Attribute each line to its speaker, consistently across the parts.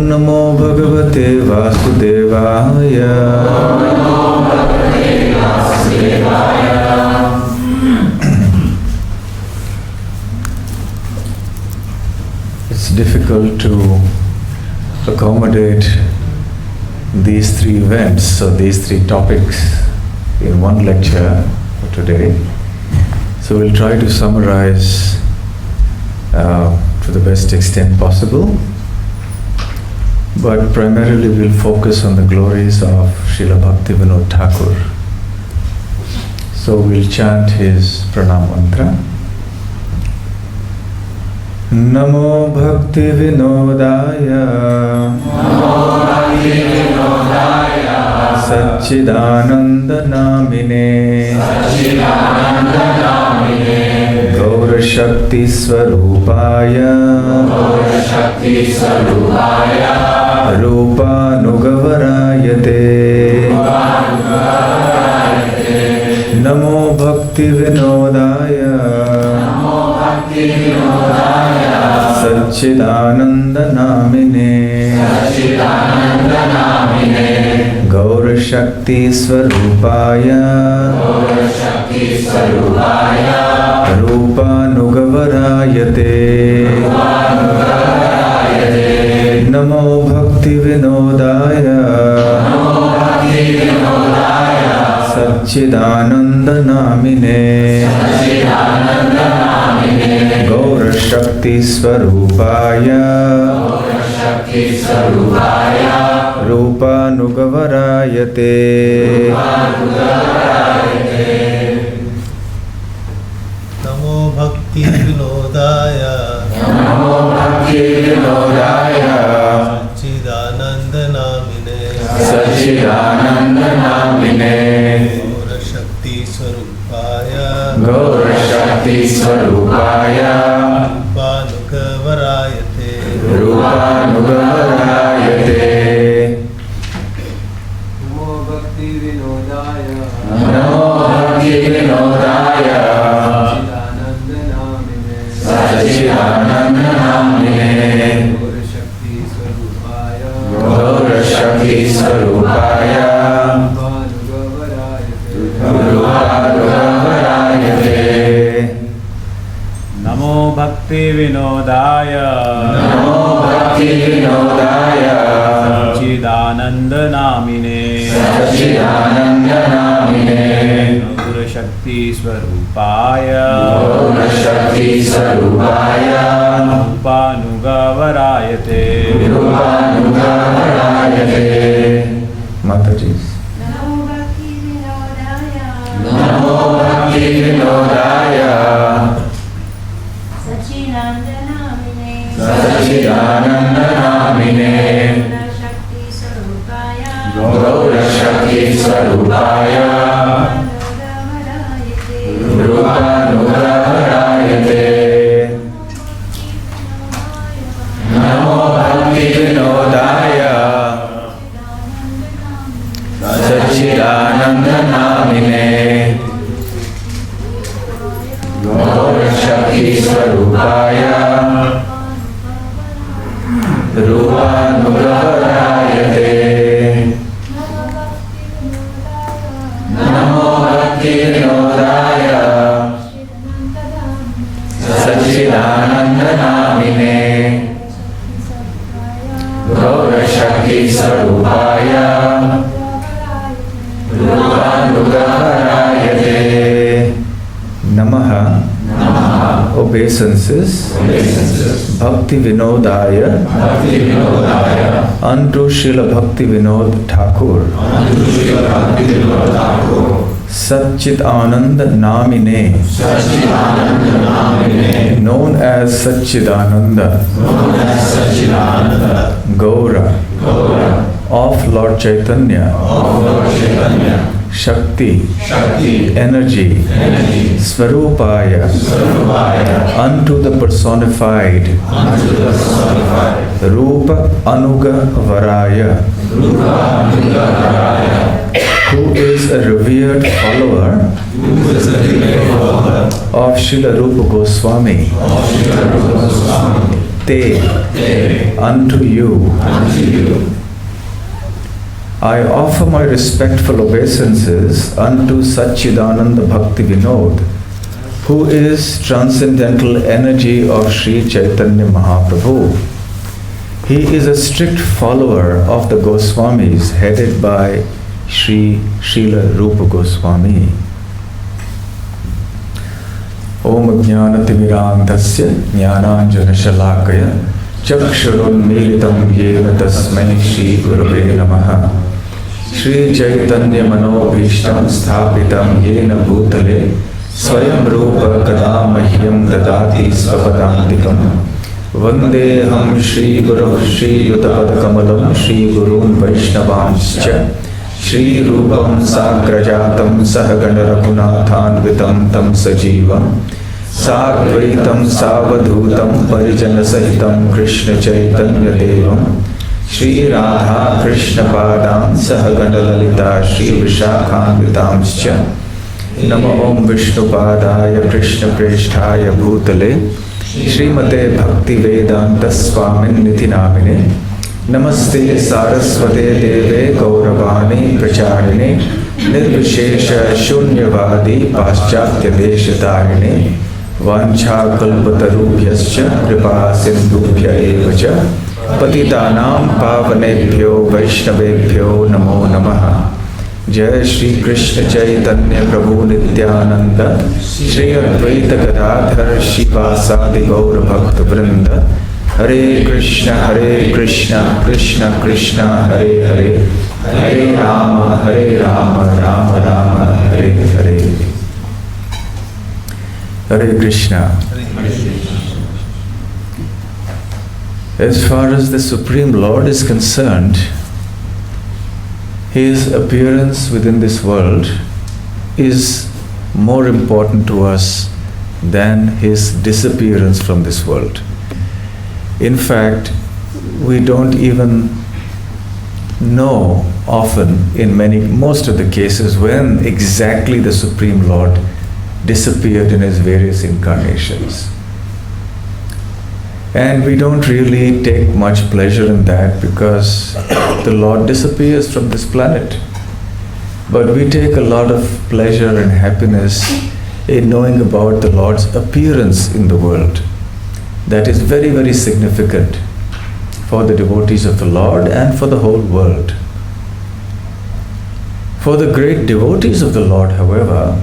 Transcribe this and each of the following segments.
Speaker 1: Om Namo Bhagavate Vasudevaya. It's difficult to accommodate these three events, or these three topics, in one lecture for today. So we'll try to summarize to the best extent possible. But primarily we'll focus on the glories of Srila Bhaktivinode Thakur. So we'll chant his pranam mantra. Namo Bhaktivinodaya,
Speaker 2: Namo Bhaktivinodaya,
Speaker 1: Satchidananda Namine,
Speaker 2: Satchidananda Namine,
Speaker 1: Gaura Shakti Swarupaya,
Speaker 2: Gaura Shakti Swarupaya,
Speaker 1: Rupa Nugavarayate, Namo Bhaktivinodaya,
Speaker 2: Namo Bhaktivinodaya,
Speaker 1: Satchidananda Namine,
Speaker 2: Satchidananda Namine,
Speaker 1: Gaura Shakti Swarupaya,
Speaker 2: Gaura Shakti Swarupaya,
Speaker 1: Rupa Nugavarayate, Namo Bhaktivinodaya,
Speaker 2: Namo Bhaktivinodaya,
Speaker 1: Satchidananda Namine,
Speaker 2: Satchidananda Namine,
Speaker 1: Gaura Shakti Swarupaya,
Speaker 2: Gaura Shakti Swarupaya,
Speaker 1: Rupa Nugavarayate.
Speaker 3: Namo Bhaktivinodaya,
Speaker 2: Namo Bhaktivinodaya,
Speaker 3: Satchidananda Namine,
Speaker 2: Satchidananda Namine,
Speaker 3: Gaura Shakti Swarupaya,
Speaker 1: Gaura Shakti Swarupaya,
Speaker 3: Rupanukvarayate,
Speaker 1: Rupa Nugavarayate.
Speaker 3: Namo Bhaktivinodaya,
Speaker 1: Namo Bhaktivinodaya,
Speaker 3: Satchidananda Namine,
Speaker 1: Satchidananda Namine,
Speaker 3: Gaura Shakti Swarupaya,
Speaker 1: Gaura Shakti Swarupaya, Rupa Nugavarayate.
Speaker 4: Namo Bhaktivinodaya,
Speaker 1: Namo Bhaktivinodaya,
Speaker 4: Satchidananda Namine,
Speaker 1: Satchidananda Namine,
Speaker 4: Gaura Shakti Swarupaya,
Speaker 1: Gaura Shakti Swarupaya,
Speaker 4: Rupa Nugavarayate,
Speaker 1: Rupa Nugavarayate. Mataji. Namo Bhaktivinodaya, Satchidananda Namine, Gaura Shakti Swarupaya, Rupa Nugavarayate. Namo Bhaktivinodaya, Satchidananda Namine, Gaura Shakti Swarupaya, Rupa Nugavarayate. Namo Bhaktivinodaya, Satchidananda Namine, Gaura Shakti Swarupaya, Rupa Nugavarayate. Namaha. Obeisances. Bhaktivinodaya, unto Srila Bhaktivinode Thakur, Satchidananda Namine, known as Satchidananda, Gaura, of Lord Chaitanya, Shakti, energy, Svarupaya, unto the personified, Rupa Anuga Varaya, who is a revered follower of Srila Rupa Goswami, te, unto you. I offer my respectful obeisances unto Satchidananda Bhaktivinode, who is transcendental energy of Sri Chaitanya Mahaprabhu. He is a strict follower of the Goswamis headed by Sri Sheela Rupa Goswami. Om Jnanatimirandhasya Jnananjana Shalakaya Chakshurunmilitam Yena Tasmai Shri Gurave Namaha. Shri Chaitanya Manobhishtam Sthapitam Yena Bhutale Swayam Rupa Kadamahyam Dadati Svapadantikam. Vandeham Shri Guru Shri Yutapad Kamalam Shri Gurun Vaishnavanscha Shri Rupam Sagrajatam Sahagana Raghunathanvitam Tam Sajivam Sadvaitam Savadhutam Parijana Sahitam Krishna Chaitanya Devam Shri Radha Krishna Padam Sahagana Lalita Shri Vishakhanvitamscha Nama Om Vishnu Padaya Krishna Presthaya Bhutale Srimate Bhaktivedanta Swami Niti Namine Namaste Saraswate Deve Gauravani Pracharine Nirvishesha Shunyavadi Paschatya Deshatarine Vancha Kalpatarubhyascha Kripa Sindhubhya Evacha Patitanam Pavanebhyo Vaishnavebhyo Namo Namaha. Jai Shri Krishna Chaitanya Prabhu Nityananda Shri Advaita Gadadhar Shivasadi Gaura Bhakta Vrinda Hare Krishna Krishna Krishna Hare Hare Hare Rama Rama Rama Hare Hare. Hare Krishna. As far as the Supreme Lord is concerned, His appearance within this world is more important to us than His disappearance from this world. In fact, we don't even know often in most of the cases when exactly the Supreme Lord disappeared in His various incarnations. And we don't really take much pleasure in that because the Lord disappears from this planet. But we take a lot of pleasure and happiness in knowing about the Lord's appearance in the world. That is very, very significant for the devotees of the Lord and for the whole world. For the great devotees of the Lord, however,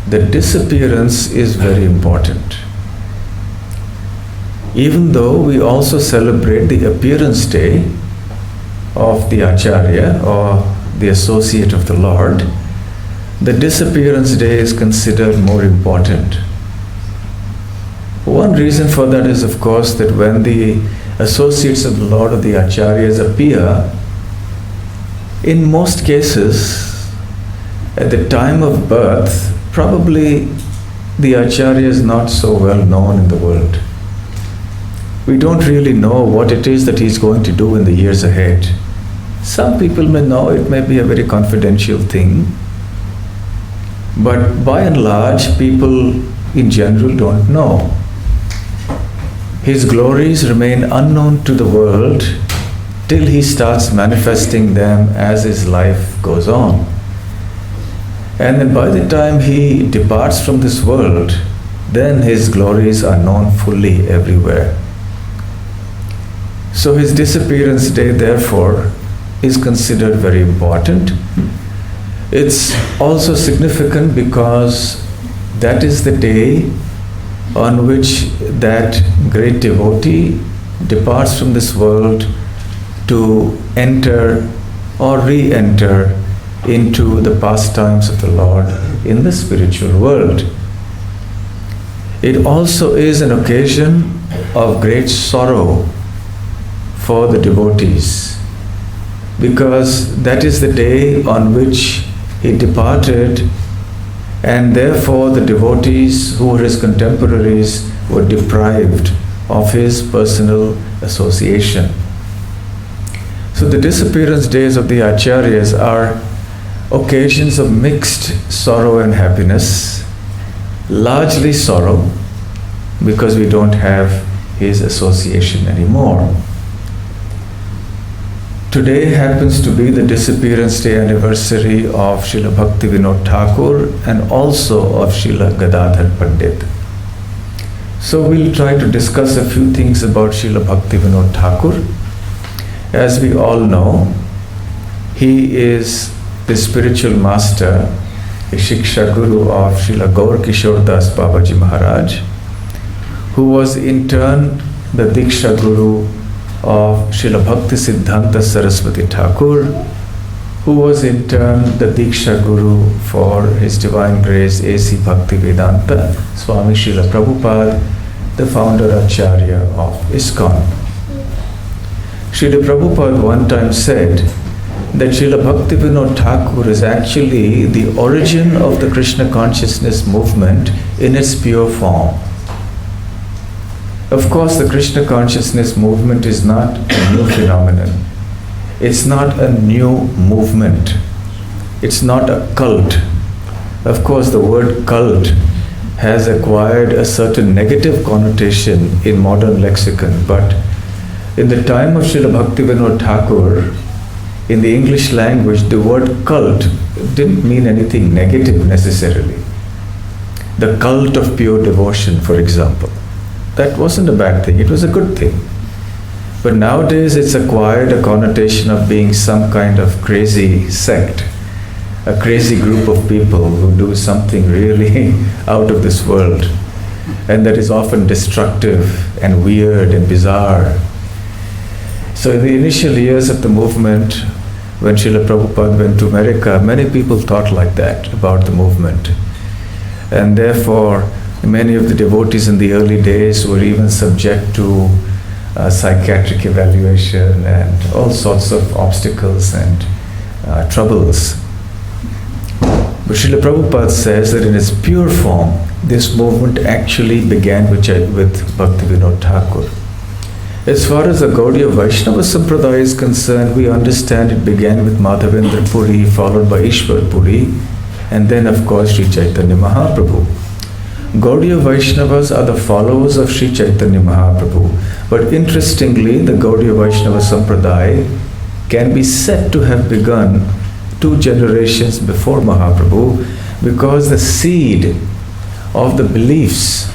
Speaker 1: the disappearance is very important. Even though we also celebrate the appearance day of the Acharya or the associate of the Lord, the disappearance day is considered more important. One reason for that is, of course, that when the associates of the Lord or the Acharyas appear, in most cases, at the time of birth, probably the Acharya is not so well known in the world. We don't really know what it is that he's going to do in the years ahead. Some people may know, it may be a very confidential thing, but by and large, people in general don't know. His glories remain unknown to the world till he starts manifesting them as his life goes on. And then by the time he departs from this world, then his glories are known fully everywhere. So his disappearance day, therefore, is considered very important. It's also significant because that is the day on which that great devotee departs from this world to enter or re-enter into the pastimes of the Lord in the spiritual world. It also is an occasion of great sorrow for the devotees, because that is the day on which he departed, and therefore the devotees who were his contemporaries were deprived of his personal association. So the disappearance days of the Acharyas are occasions of mixed sorrow and happiness, largely sorrow, because we don't have his association anymore. Today happens to be the disappearance day anniversary of Srila Bhaktivinode Thakur and also of Srila Gadadhar Pandit. So we'll try to discuss a few things about Srila Bhaktivinode Thakur. As we all know, he is the spiritual master, the Shiksha Guru of Srila Gaur Kishore Das Babaji Maharaj, who was in turn the Diksha Guru of Srila Bhakti Siddhanta Saraswati Thakur, who was in turn the Diksha Guru for His Divine Grace A.C. Bhaktivedanta Swami Srila Prabhupada, the founder Acharya of ISKCON. Srila Prabhupada one time said that Srila Bhaktivinode Thakur is actually the origin of the Krishna consciousness movement in its pure form. Of course, the Krishna consciousness movement is not a new phenomenon. It's not a new movement. It's not a cult. Of course, the word cult has acquired a certain negative connotation in modern lexicon, but in the time of Srila Bhaktivinode Thakur, in the English language, the word cult didn't mean anything negative necessarily. The cult of pure devotion, for example. That wasn't a bad thing, it was a good thing. But nowadays it's acquired a connotation of being some kind of crazy sect, a crazy group of people who do something really out of this world, and that is often destructive and weird and bizarre. So in the initial years of the movement, when Srila Prabhupada went to America, many people thought like that about the movement. And therefore, many of the devotees in the early days were even subject to psychiatric evaluation and all sorts of obstacles and troubles. But Srila Prabhupada says that in its pure form, this movement actually began with Bhaktivinode Thakur. As far as the Gaudiya Vaishnava Sampradaya is concerned, we understand it began with Madhavendra Puri, followed by Ishwar Puri, and then of course Sri Chaitanya Mahaprabhu. Gaudiya Vaishnavas are the followers of Sri Chaitanya Mahaprabhu, but interestingly, the Gaudiya Vaishnava Sampradaya can be said to have begun 2 generations before Mahaprabhu, because the seed of the beliefs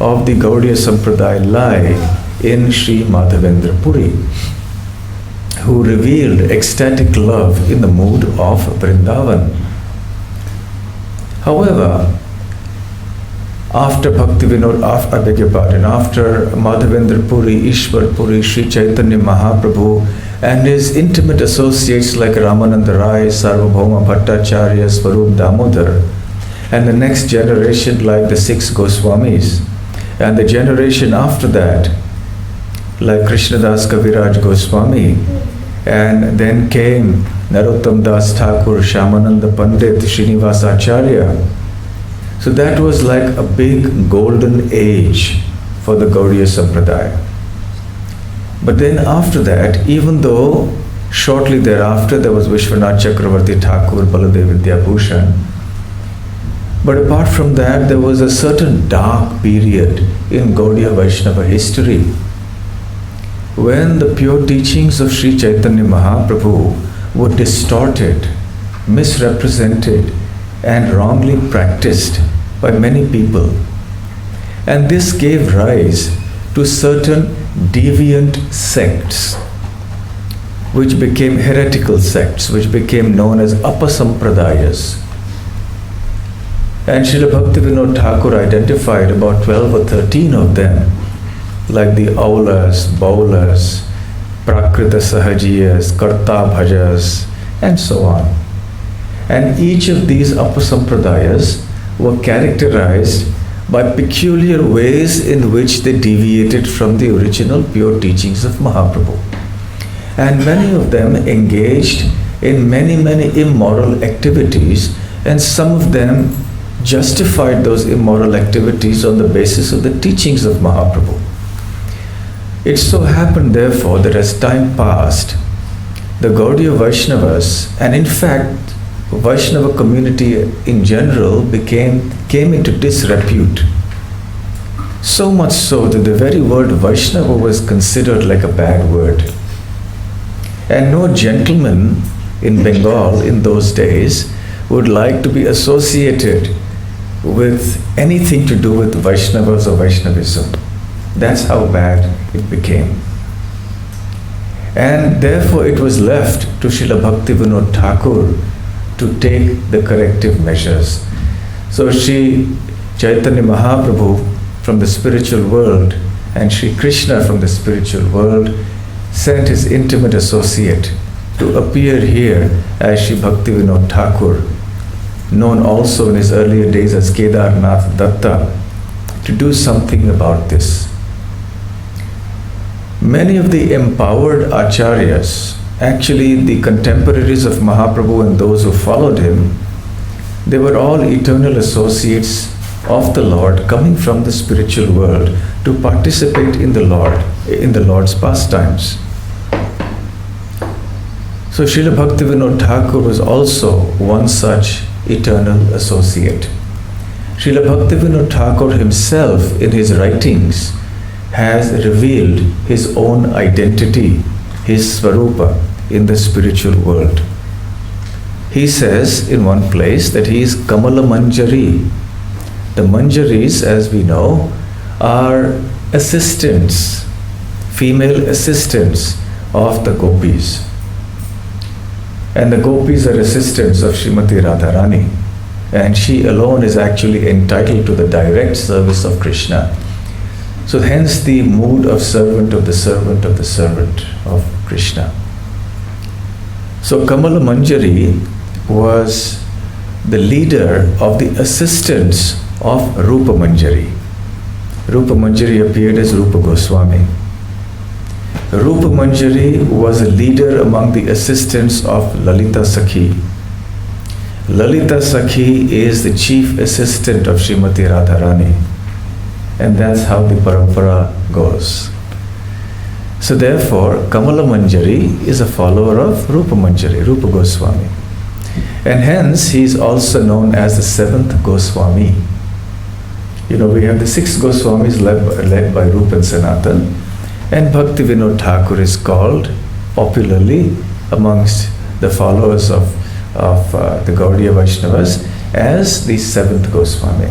Speaker 1: of the Gaudiya Sampradaya lie in Sri Madhavendra Puri, who revealed ecstatic love in the mood of Vrindavan. However, after Bhaktivinode, after Madhavendra Puri, Ishwar Puri, Sri Chaitanya Mahaprabhu and his intimate associates like Ramananda Rai, Sarvabhauma Bhattacharya, Swarup Damodar, and the next generation like the 6 Goswamis, and the generation after that like Krishnadas Kaviraj Goswami, and then came Narottam Das Thakur, Shyamananda Pandit, Srinivasa Acharya. So that was like a big golden age for the Gaudiya Sampradaya. But then after that, even though shortly thereafter there was Vishwanath Chakravarti Thakur, Baladev Vidyabhushan, but apart from that there was a certain dark period in Gaudiya Vaishnava history when the pure teachings of Sri Chaitanya Mahaprabhu were distorted, misrepresented and wrongly practiced by many people. And this gave rise to certain deviant sects, which became heretical sects, which became known as Apasampradayas. And Srila Bhaktivinode Thakur identified about 12 or 13 of them, like the Aulas, Baulas, Prakrita Sahajiyas, Karta Bhajas, and so on. And each of these Apasampradayas were characterized by peculiar ways in which they deviated from the original pure teachings of Mahaprabhu. And many of them engaged in many immoral activities, and some of them justified those immoral activities on the basis of the teachings of Mahaprabhu. It so happened therefore that as time passed, the Gaudiya Vaishnavas, and in fact Vaishnava community in general, came into disrepute. So much so that the very word Vaishnava was considered like a bad word. And no gentleman in Bengal in those days would like to be associated with anything to do with Vaishnavas or Vaishnavism. That's how bad it became. And therefore it was left to Srila Bhaktivinode Thakur to take the corrective measures. So Sri Chaitanya Mahaprabhu from the spiritual world and Sri Krishna from the spiritual world sent his intimate associate to appear here as Sri Bhaktivinode Thakur, known also in his earlier days as Kedarnath Datta, to do something about this. Many of the empowered acharyas, actually the contemporaries of Mahaprabhu and those who followed him, they were all eternal associates of the Lord coming from the spiritual world to participate in the Lord's pastimes. So Srila Bhaktivinode Thakur was also one such eternal associate. Srila Bhaktivinode Thakur himself in his writings has revealed his own identity, his Svarupa in the spiritual world. He says in one place that he is Kamala Manjari. The Manjaris, as we know, are assistants, female assistants of the gopis. And the gopis are assistants of Srimati Radharani. And she alone is actually entitled to the direct service of Krishna. So hence the mood of servant of the servant of the servant of Krishna. So Kamala Manjari was the leader of the assistants of Rupa Manjari. Rupa Manjari appeared as Rupa Goswami. Rupa Manjari was a leader among the assistants of Lalita Sakhi. Lalita Sakhi is the chief assistant of Srimati Radharani. And that's how the parampara goes. So therefore, Kamala Manjari is a follower of Rupa Manjari, Rupa Goswami. And hence, he is also known as the seventh Goswami. You know, we have the six Goswamis led by Rupa and Sanatan, and Bhaktivinode Thakur is called popularly amongst the followers of the Gaudiya Vaishnavas as the seventh Goswami.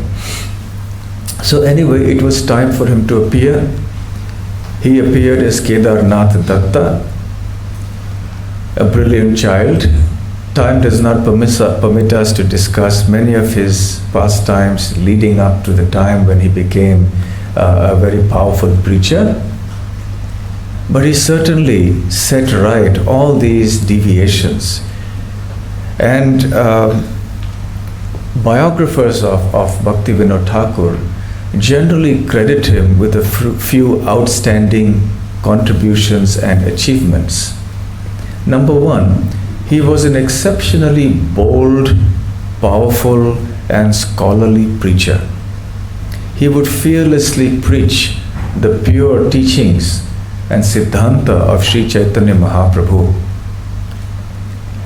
Speaker 1: So anyway, it was time for him to appear. He appeared as Kedarnath Datta, a brilliant child. Time does not permit us to discuss many of his pastimes leading up to the time when he became a very powerful preacher. But he certainly set right all these deviations. And biographers of Bhaktivinode Thakur generally credit him with a few outstanding contributions and achievements. Number one, he was an exceptionally bold, powerful, and scholarly preacher. He would fearlessly preach the pure teachings and Siddhanta of Sri Chaitanya Mahaprabhu.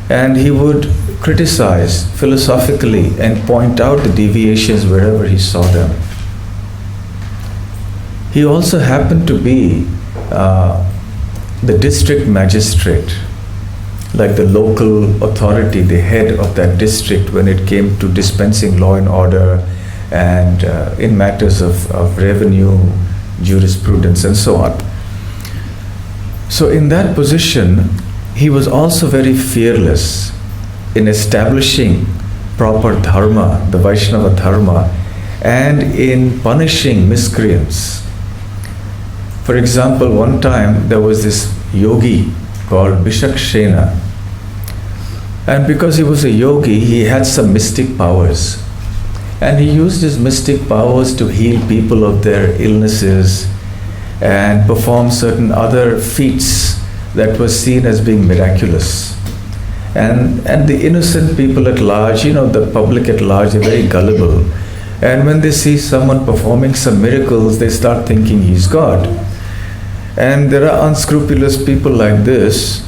Speaker 1: And he would criticize philosophically and point out the deviations wherever he saw them. He also happened to be the district magistrate, like the local authority, the head of that district when it came to dispensing law and order and in matters of revenue, jurisprudence and so on. So in that position, he was also very fearless in establishing proper dharma, the Vaishnava dharma, and in punishing miscreants. For example, one time there was this yogi called Bishakshena. And because he was a yogi, he had some mystic powers. And he used his mystic powers to heal people of their illnesses and perform certain other feats that were seen as being miraculous. And the innocent people at large, the public at large, they're very gullible. And when they see someone performing some miracles, they start thinking he's God. And there are unscrupulous people like this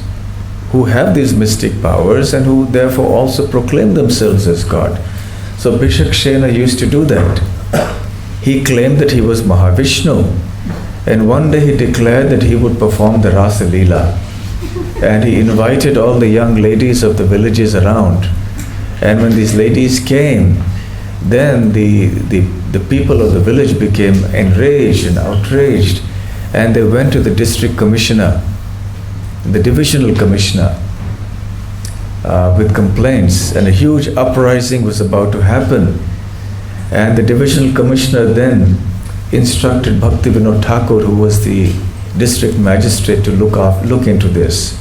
Speaker 1: who have these mystic powers and who therefore also proclaim themselves as God. So Bishakshena used to do that. he claimed that he was Mahavishnu. And one day he declared that he would perform the Rasa Leela. And he invited all the young ladies of the villages around. And when these ladies came, then the people of the village became enraged and outraged. And they went to the district commissioner, the divisional commissioner, with complaints. And a huge uprising was about to happen. And the divisional commissioner then instructed Bhaktivinoda Thakur, who was the district magistrate, to look into this.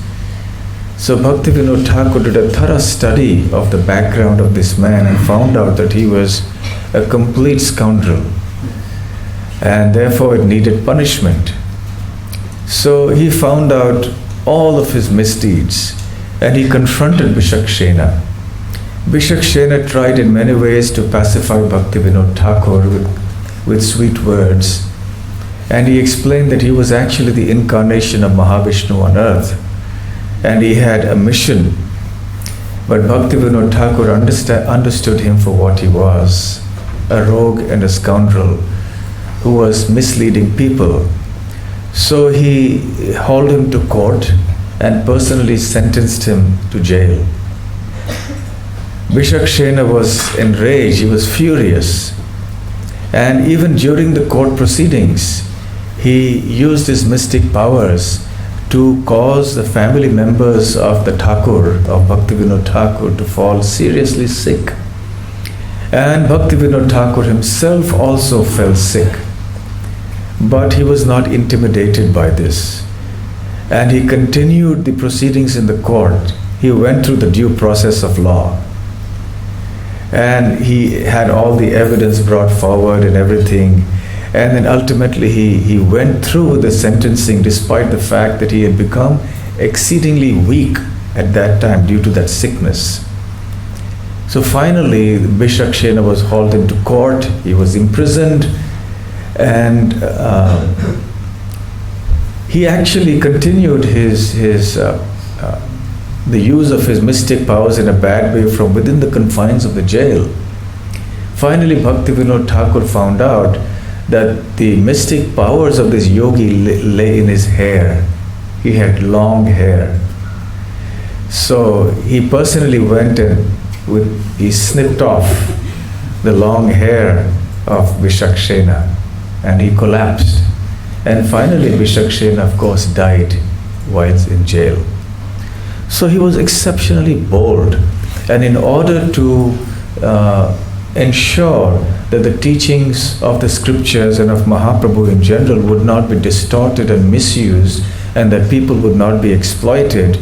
Speaker 1: So Bhaktivinoda Thakur did a thorough study of the background of this man and found out that he was a complete scoundrel, and therefore it needed punishment. So he found out all of his misdeeds and he confronted Bishakshena. Bishakshena tried in many ways to pacify Bhaktivinoda Thakur with sweet words, and he explained that he was actually the incarnation of Mahavishnu on earth, and he had a mission. But Bhaktivinoda Thakur understood him for what he was, a rogue and a scoundrel who was misleading people. So he hauled him to court and personally sentenced him to jail. Bishakshena was enraged, he was furious. And even during the court proceedings, he used his mystic powers to cause the family members of the Thakur, of Bhaktivinoda Thakur, to fall seriously sick. And Bhaktivinoda Thakur himself also fell sick. But he was not intimidated by this. And he continued the proceedings in the court. He went through the due process of law. And he had all the evidence brought forward and everything. And then ultimately he went through the sentencing despite the fact that he had become exceedingly weak at that time due to that sickness. So finally, Bishakshena was hauled into court, he was imprisoned, and he actually continued the use of his mystic powers in a bad way from within the confines of the jail. Finally, Bhaktivinoda Thakur found out that the mystic powers of this yogi lay in his hair. He had long hair. So he personally went and he snipped off the long hair of Bishakshena and he collapsed. And finally Bishakshena, of course, died while in jail. So he was exceptionally bold, and in order to ensure that the teachings of the scriptures and of Mahaprabhu in general would not be distorted and misused, and that people would not be exploited,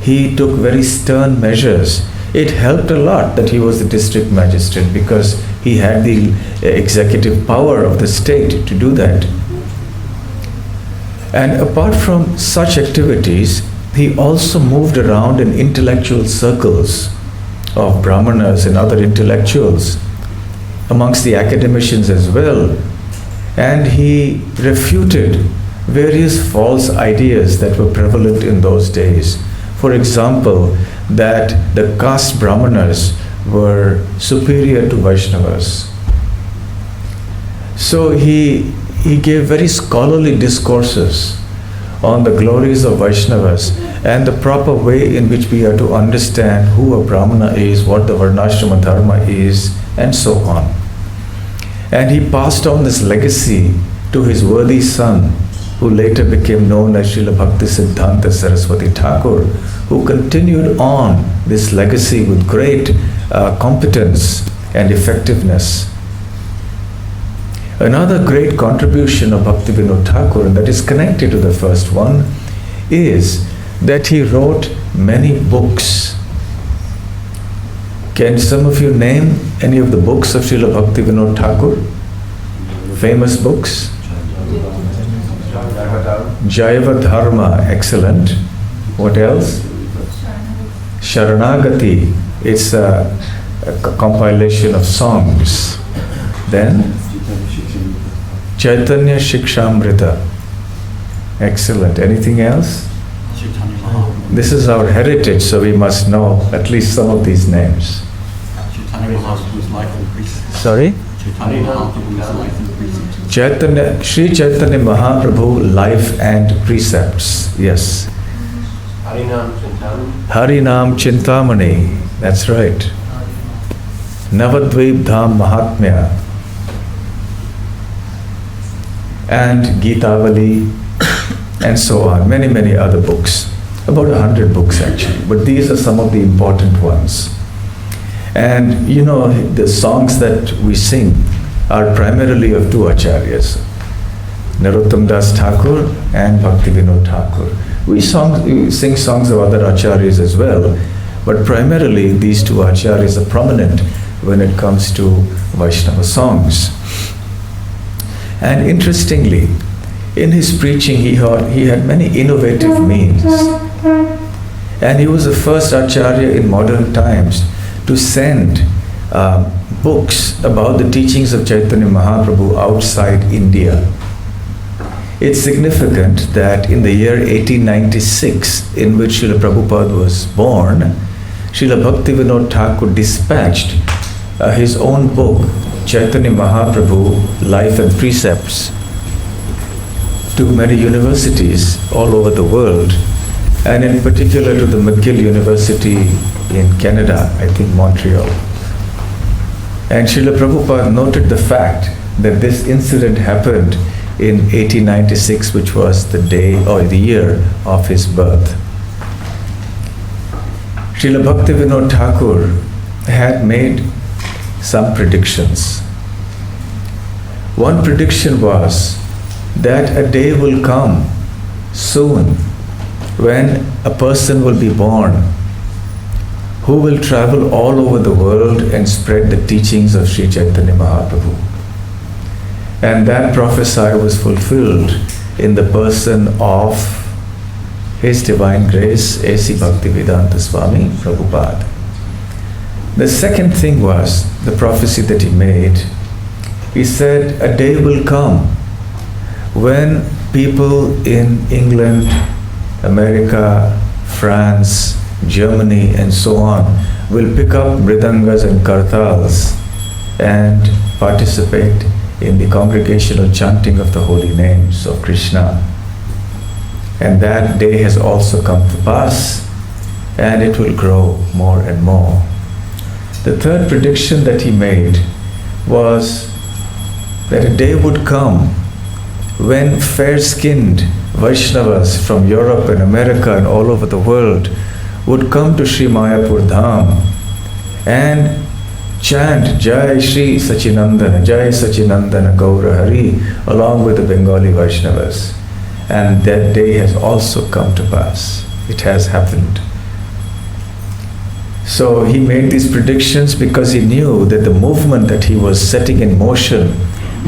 Speaker 1: he took very stern measures. It helped a lot that he was the district magistrate, because he had the executive power of the state to do that. And apart from such activities, he also moved around in intellectual circles of brahmanas and other intellectuals, amongst the academicians as well. And he refuted various false ideas that were prevalent in those days. For example, that the caste brahmanas were superior to Vaishnavas. So he gave very scholarly discourses on the glories of Vaishnavas and the proper way in which we are to understand who a Brahmana is, what the Varnashrama Dharma is, and so on. And he passed on this legacy to his worthy son, who later became known as Srila Bhaktisiddhanta Saraswati Thakur, who continued on this legacy with great competence and effectiveness. Another great contribution of Bhaktivinoda Thakur, and that is connected to the first one, is that he wrote many books. Can some of you name any of the books of Srila Bhaktivinoda Thakur? Famous books? Jaiva Dharma, excellent. What else? Sharanagati, it's a compilation of songs. Then Chaitanya Shikshamrita, excellent. Anything else? This is our heritage, so we must know at least some of these names.
Speaker 5: Mahaprabhu's life and precepts.
Speaker 1: Sorry?
Speaker 5: Chaitanya Mahaprabhu's life and precepts.
Speaker 1: Sri Chaitanya Mahaprabhu life and precepts. Yes. Harinam Chintamani. That's right. Navadvip Dham Mahatmya. And Gitavali, and so on. Many, many other books. About 100 books actually. But these are some of the important ones. And you know, the songs that we sing are primarily of two acharyas, Narottam Das Thakur and Bhaktivinode Thakur. We sing songs of other acharyas as well, but primarily these two acharyas are prominent when it comes to Vaishnava songs. And interestingly, in his preaching he had many innovative means. And he was the first acharya in modern times to send books about the teachings of Chaitanya Mahaprabhu outside India. It's significant that in the year 1896, in which Srila Prabhupada was born, Srila Bhaktivinode Thakur dispatched his own book, Chaitanya Mahaprabhu, Life and Precepts, to many universities all over the world, and in particular to the McGill University in Canada, I think Montreal. And Srila Prabhupada noted the fact that this incident happened in 1896, which was the day or the year of his birth. Srila Bhaktivinode Thakur had made some predictions. One prediction was that a day will come soon when a person will be born who will travel all over the world and spread the teachings of Sri Chaitanya Mahaprabhu. And that prophecy was fulfilled in the person of His Divine Grace, A.C. Bhaktivedanta Swami Prabhupada. The second thing was the prophecy that he made. He said, a day will come when people in England, America, France, Germany, and so on will pick up mridangas and kartals and participate in the congregational chanting of the holy names of Krishna. And that day has also come to pass, and it will grow more and more. The third prediction that he made was that a day would come when fair-skinned Vaishnavas from Europe and America and all over the world would come to Sri Mayapur Dham and chant Jai Shri Sachinandana, Jai Sachinandana Gaura Hari along with the Bengali Vaishnavas. And that day has also come to pass. It has happened. So he made these predictions because he knew that the movement that he was setting in motion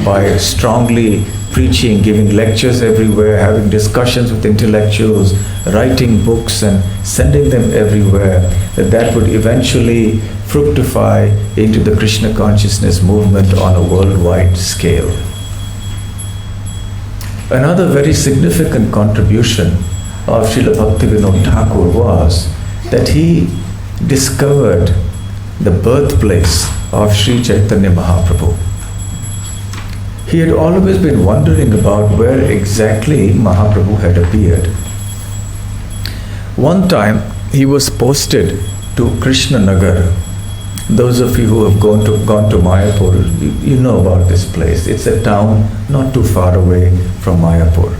Speaker 1: by strongly preaching, giving lectures everywhere, having discussions with intellectuals, writing books and sending them everywhere, that would eventually fructify into the Krishna consciousness movement on a worldwide scale. Another very significant contribution of Srila Bhaktivinode Thakur was that he discovered the birthplace of Sri Chaitanya Mahaprabhu. He had always been wondering about where exactly Mahaprabhu had appeared. One time he was posted to Krishna Nagar. Those of you who have gone to Mayapur, you know about this place. It's a town not too far away from Mayapur.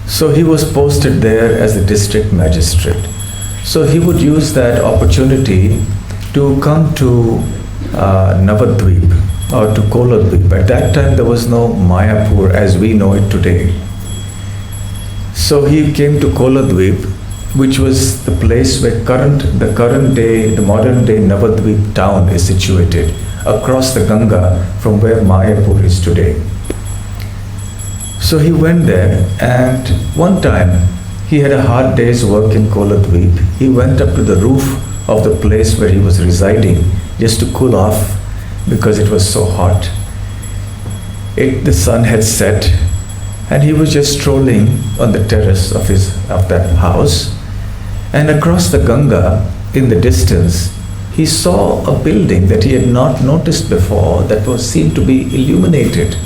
Speaker 1: So he was posted there as a district magistrate. So he would use that opportunity to come to Navadvip or to Koladvip. At that time there was no Mayapur as we know it today. So he came to Koladvip, which was the place where the modern day Navadvip town is situated, across the Ganga from where Mayapur is today. So he went there, and one time he had a hard day's work in Koladvip. He went up to the roof of the place where he was residing just to cool off because it was so hot. The sun had set, and he was just strolling on the terrace of that house. And across the Ganga, in the distance, he saw a building that he had not noticed before that was seemed to be illuminated.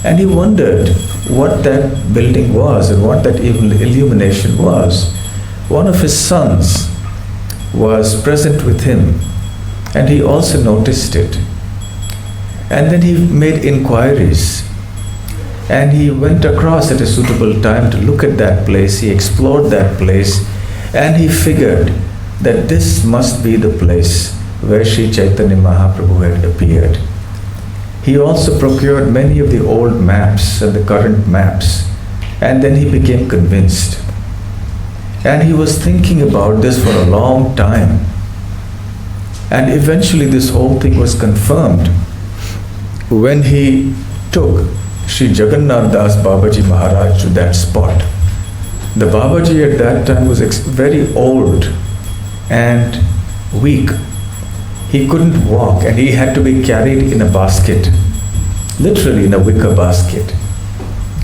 Speaker 1: And he wondered what that building was and what that illumination was. One of his sons was present with him, and he also noticed it. And then he made inquiries, and he went across at a suitable time to look at that place. He explored that place, and he figured that this must be the place where Sri Chaitanya Mahaprabhu had appeared. He also procured many of the old maps and the current maps, and then he became convinced. And he was thinking about this for a long time. And eventually this whole thing was confirmed when he took Sri Jagannath Das Babaji Maharaj to that spot. The Babaji at that time was very old and weak. He couldn't walk, and he had to be carried in a basket, literally in a wicker basket.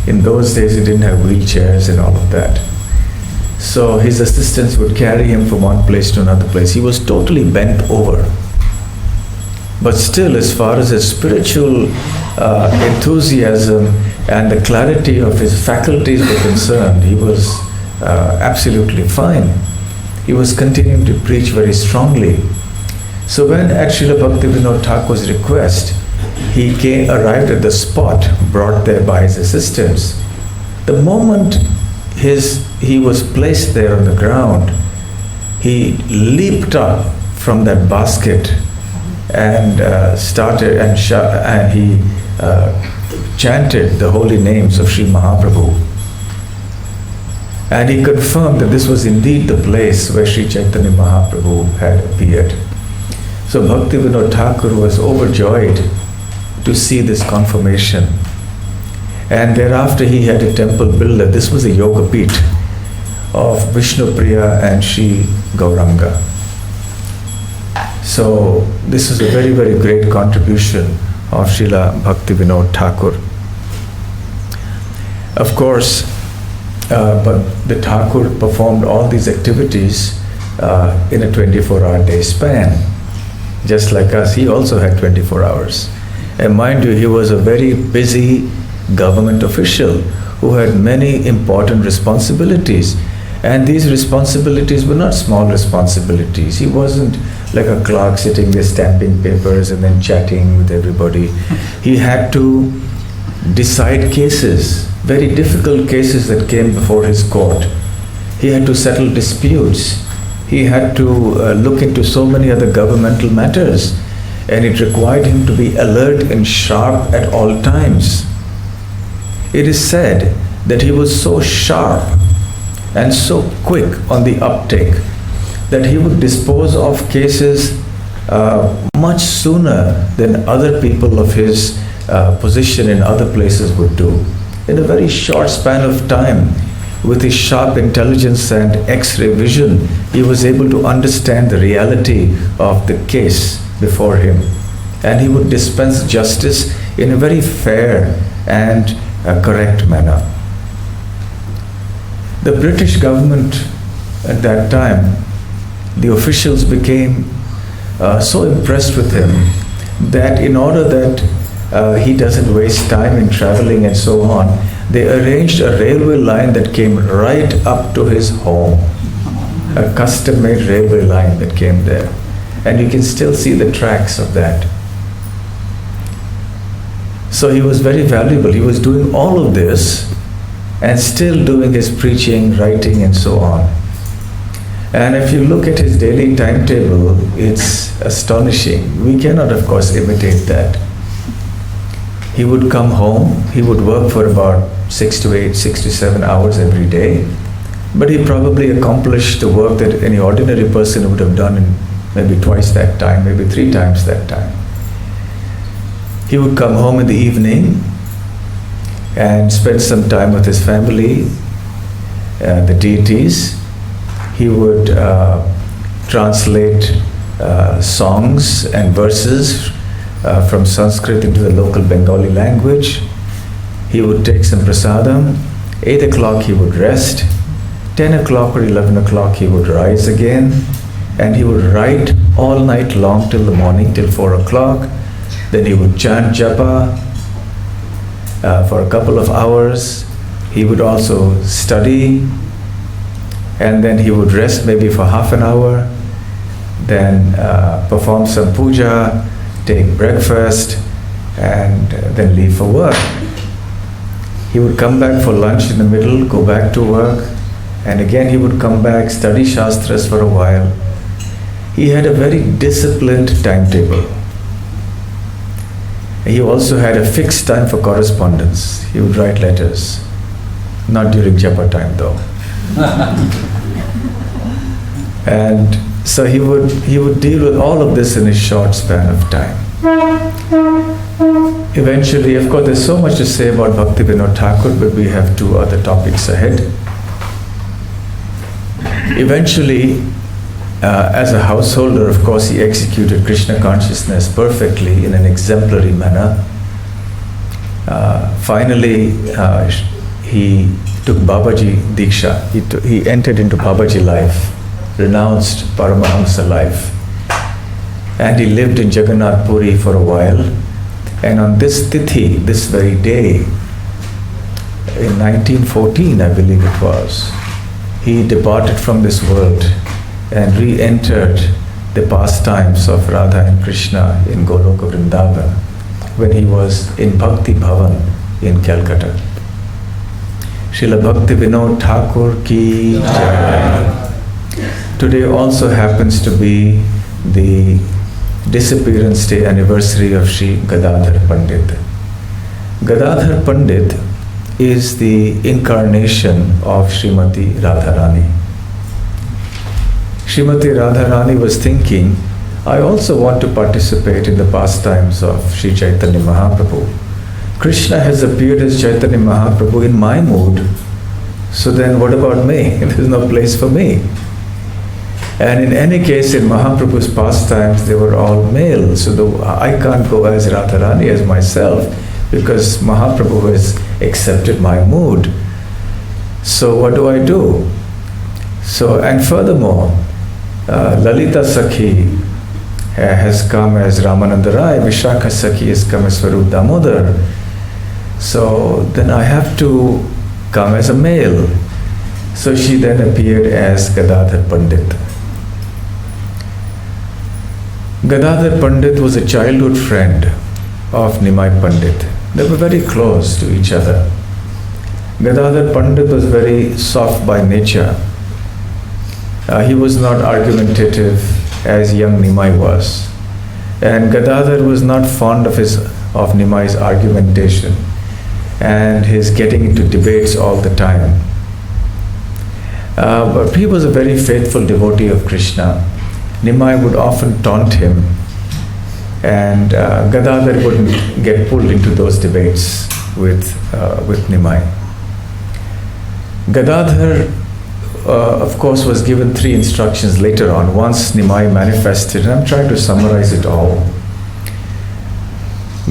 Speaker 1: In those days, he didn't have wheelchairs and all of that. So his assistants would carry him from one place to another place. He was totally bent over. But still, as far as his spiritual enthusiasm and the clarity of his faculties were concerned, he was absolutely fine. He was continuing to preach very strongly. So when at Srila Bhaktivinode Thakur's request, he arrived at the spot brought there by his assistants, the moment he was placed there on the ground, he leaped up from that basket and started and he chanted the holy names of Sri Mahaprabhu. And he confirmed that this was indeed the place where Sri Chaitanya Mahaprabhu had appeared. So Bhaktivinoda Thakur was overjoyed to see this confirmation. And thereafter he had a temple built. This was a yoga pit of Vishnu Priya and Sri Gauranga. So this is a very, very great contribution of Srila Bhaktivinoda Thakur. Of course, but the Thakur performed all these activities in a 24-hour day span. Just like us, he also had 24 hours. And mind you, he was a very busy government official who had many important responsibilities. And these responsibilities were not small responsibilities. He wasn't like a clerk sitting there stamping papers and then chatting with everybody. He had to decide cases, very difficult cases that came before his court. He had to settle disputes. He had to look into so many other governmental matters, and it required him to be alert and sharp at all times. It is said that he was so sharp and so quick on the uptake that he would dispose of cases much sooner than other people of his position in other places would do. In a very short span of time, with his sharp intelligence and X-ray vision, he was able to understand the reality of the case before him. And he would dispense justice in a very fair and correct manner. The British government at that time, the officials became so impressed with him that in order that he doesn't waste time in traveling and so on, they arranged a railway line that came right up to his home, a custom-made railway line that came there. And you can still see the tracks of that. So he was very valuable. He was doing all of this and still doing his preaching, writing, and so on. And if you look at his daily timetable, it's astonishing. We cannot, of course, imitate that. He would come home, he would work for about 6 to 8, 6 to 7 hours every day, but he probably accomplished the work that any ordinary person would have done in maybe twice that time, maybe 3 times that time. He would come home in the evening and spend some time with his family, the deities. He would translate songs and verses from Sanskrit into the local Bengali language. He would take some prasadam. 8 o'clock he would rest. 10 o'clock or 11 o'clock he would rise again. and he would write all night long till the morning, till 4 o'clock. Then he would chant japa for a couple of hours. He would also study, and then he would rest maybe for half an hour, then perform some puja, take breakfast, and then leave for work. He would come back for lunch in the middle, go back to work, and again he would come back, study shastras for a while. He had a very disciplined timetable. He also had a fixed time for correspondence. He would write letters, not during japa time though. And so he would deal with all of this in a short span of time. Eventually, of course, there's so much to say about Bhaktivinoda Thakur, but we have 2 other topics ahead. Eventually, as a householder, of course, he executed Krishna consciousness perfectly in an exemplary manner. Finally, he took Babaji Diksha. He entered into Babaji life, renounced Paramahamsa life. And he lived in Jagannath Puri for a while. And on this tithi, this very day, in 1914, I believe it was, he departed from this world and re-entered the pastimes of Radha and Krishna in Goloka Vrindavan when he was in Bhakti Bhavan in Calcutta. Srila Bhaktivinode Thakur ki jai. Today also happens to be the Disappearance Day anniversary of Sri Gadadhar Pandit. Gadadhar Pandit is the incarnation of Srimati Radharani. Srimati Radharani was thinking, I also want to participate in the pastimes of Sri Chaitanya Mahaprabhu. Krishna has appeared as Chaitanya Mahaprabhu in my mood, so then what about me? There's no place for me. And in any case, in Mahaprabhu's pastimes, they were all male, so I can't go as Radharani, as myself, because Mahaprabhu has accepted my mood. So what do? So, and furthermore, Lalita Sakhi has come as Ramananda Rai, Vishakha Sakhi has come as Swarup Damodar. So then I have to come as a male. So she then appeared as Gadadhar Pandit. Gadadhar Pandit was a childhood friend of Nimai Pandit. They were very close to each other. Gadadhar Pandit was very soft by nature. He was not argumentative as young Nimai was. And Gadadhar was not fond of Nimai's argumentation and his getting into debates all the time. But he was a very faithful devotee of Krishna. Nimai would often taunt him, and Gadadhar wouldn't get pulled into those debates with Nimai. Gadadhar, of course, was given 3 instructions later on, once Nimai manifested, and I'm trying to summarize it all.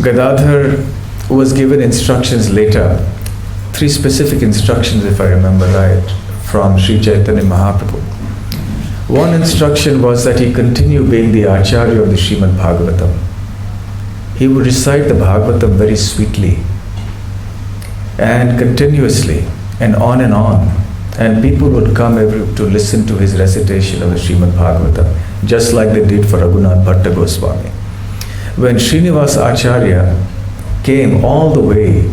Speaker 1: Gadadhar was given instructions later, 3 specific instructions, if I remember right, from Sri Chaitanya Mahaprabhu. One instruction was that he continue being the Acharya of the Srimad Bhagavatam. He would recite the Bhagavatam very sweetly and continuously and on, and people would come to listen to his recitation of the Srimad Bhagavatam, just like they did for Raghunath Bhatta Goswami. When Srinivas Acharya came all the way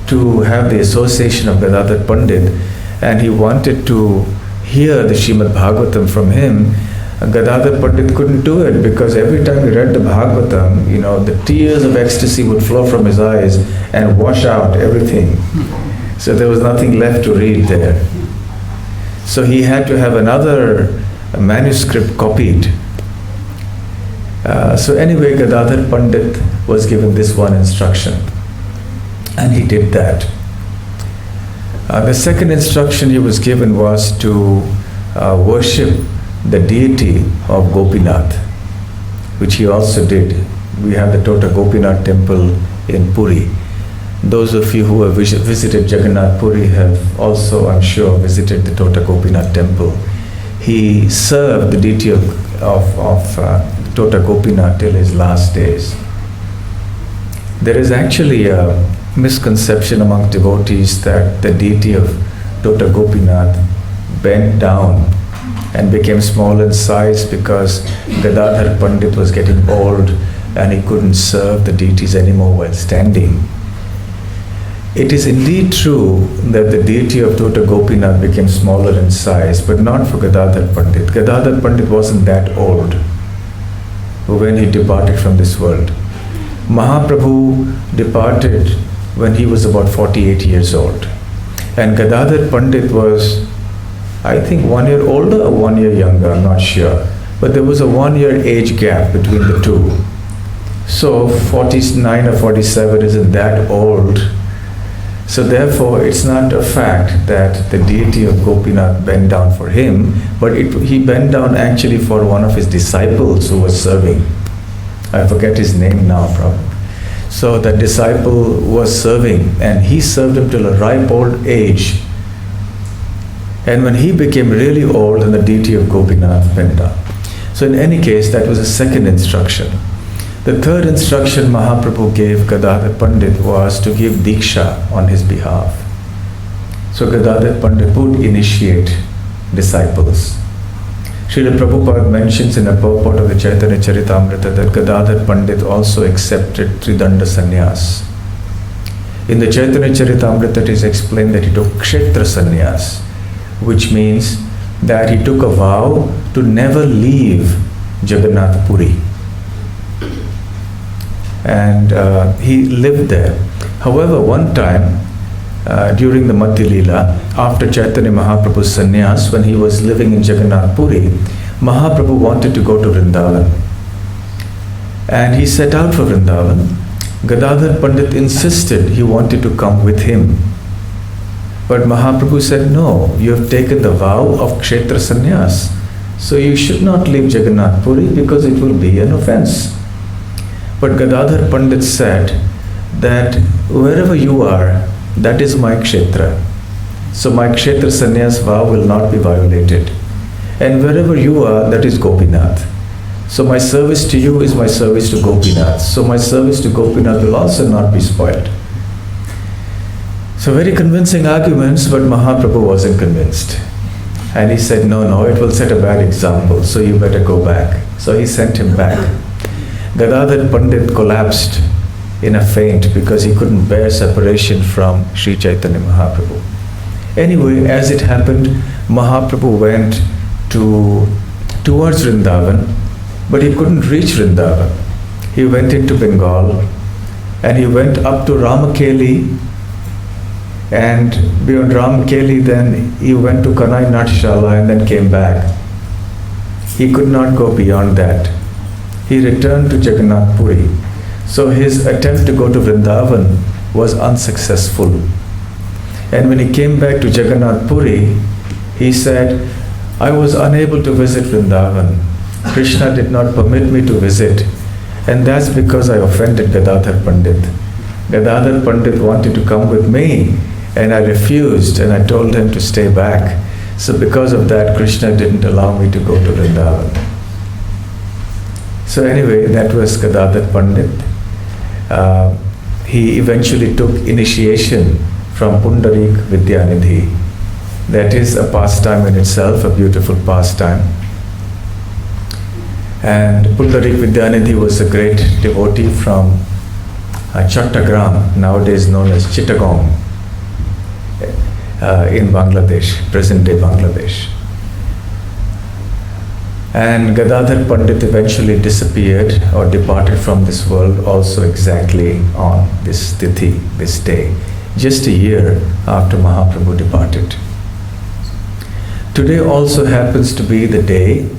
Speaker 1: to have the association of Gadadhar Pandit, and he wanted to hear the Srimad Bhagavatam from him, Gadadhar Pandit couldn't do it, because every time he read the Bhagavatam, the tears of ecstasy would flow from his eyes and wash out everything. So there was nothing left to read there. So he had to have another manuscript copied. So anyway, Gadadhar Pandit was given this one instruction, and he did that. The second instruction he was given was to worship the deity of Gopinath, which he also did. We have the Tota Gopinath temple in Puri. Those of you who have visited Jagannath Puri have also, I'm sure, visited the Tota Gopinath temple. he served the deity of Tota Gopinath till his last days. There is actually a misconception among devotees that the deity of Tota Gopinath bent down and became small in size because Gadadhar Pandit was getting old and he couldn't serve the deities anymore while standing. It is indeed true that the deity of Tota Gopinath became smaller in size, but not for Gadadhar Pandit. Gadadhar Pandit wasn't that old when he departed from this world. Mahaprabhu departed when he was about 48 years old. And Gadadhar Pandit was, I think, 1 year older or 1 year younger, I'm not sure. But there was a 1 year age gap between the two. So 49 or 47 isn't that old. So therefore, it's not a fact that the deity of Gopinath bent down for him, but he bent down actually for one of his disciples who was serving. I forget his name now, probably. So that disciple was serving, and he served him till a ripe old age. And when he became really old, then the deity of Gopinath bent down. So in any case, that was the second instruction. The third instruction Mahaprabhu gave Gadadhar Pandit was to give Diksha on his behalf. So Gadadhar Pandit would initiate disciples. Srila Prabhupada mentions in a purport of the Chaitanya Charitamrita that Gadadhar Pandit also accepted Tridanda Sannyas. In the Chaitanya Charitamrita it is explained that he took Kshetra Sannyas, which means that he took a vow to never leave Jagannath Puri. And he lived there. However, one time during the Madhya Leela, after Chaitanya Mahaprabhu's sannyas, when he was living in Jagannath Puri, Mahaprabhu wanted to go to Vrindavan. And he set out for Vrindavan. Gadadhar Pandit insisted he wanted to come with him. But Mahaprabhu said, no, you have taken the vow of Kshetra Sannyas. So you should not leave Jagannath Puri because it will be an offense. But Gadadhar Pandit said that wherever you are, that is my Kshetra. So my Kshetra Sannyas vow will not be violated. And wherever you are, that is Gopinath. So my service to you is my service to Gopinath. So my service to Gopinath will also not be spoiled. So very convincing arguments, but Mahaprabhu wasn't convinced. And he said, no, it will set a bad example, so you better go back. So he sent him back. Gadadhar Pandit collapsed in a faint because he couldn't bear separation from Sri Chaitanya Mahaprabhu. Anyway, as it happened, Mahaprabhu went towards Vrindavan, but he couldn't reach Vrindavan. He went into Bengal and he went up to Ramakeli, and beyond Ramakeli then he went to Kanai Natshala and then came back. He could not go beyond that. He returned to Jagannath Puri. So his attempt to go to Vrindavan was unsuccessful. And when he came back to Jagannath Puri, he said, I was unable to visit Vrindavan. Krishna did not permit me to visit. And that's because I offended Gadadhar Pandit. Gadadhar Pandit wanted to come with me, and I refused, and I told him to stay back. So because of that, Krishna didn't allow me to go to Vrindavan. So anyway, that was Gadadhar Pandit. He eventually took initiation from Pundarik Vidyanidhi. That is a pastime in itself, a beautiful pastime. And Pundarik Vidyanidhi was a great devotee from Chattagram, nowadays known as Chittagong, in Bangladesh, present-day Bangladesh. And Gadadhar Pandit eventually disappeared or departed from this world also exactly on this tithi, this day, just a year after Mahaprabhu departed. Today also happens to be the day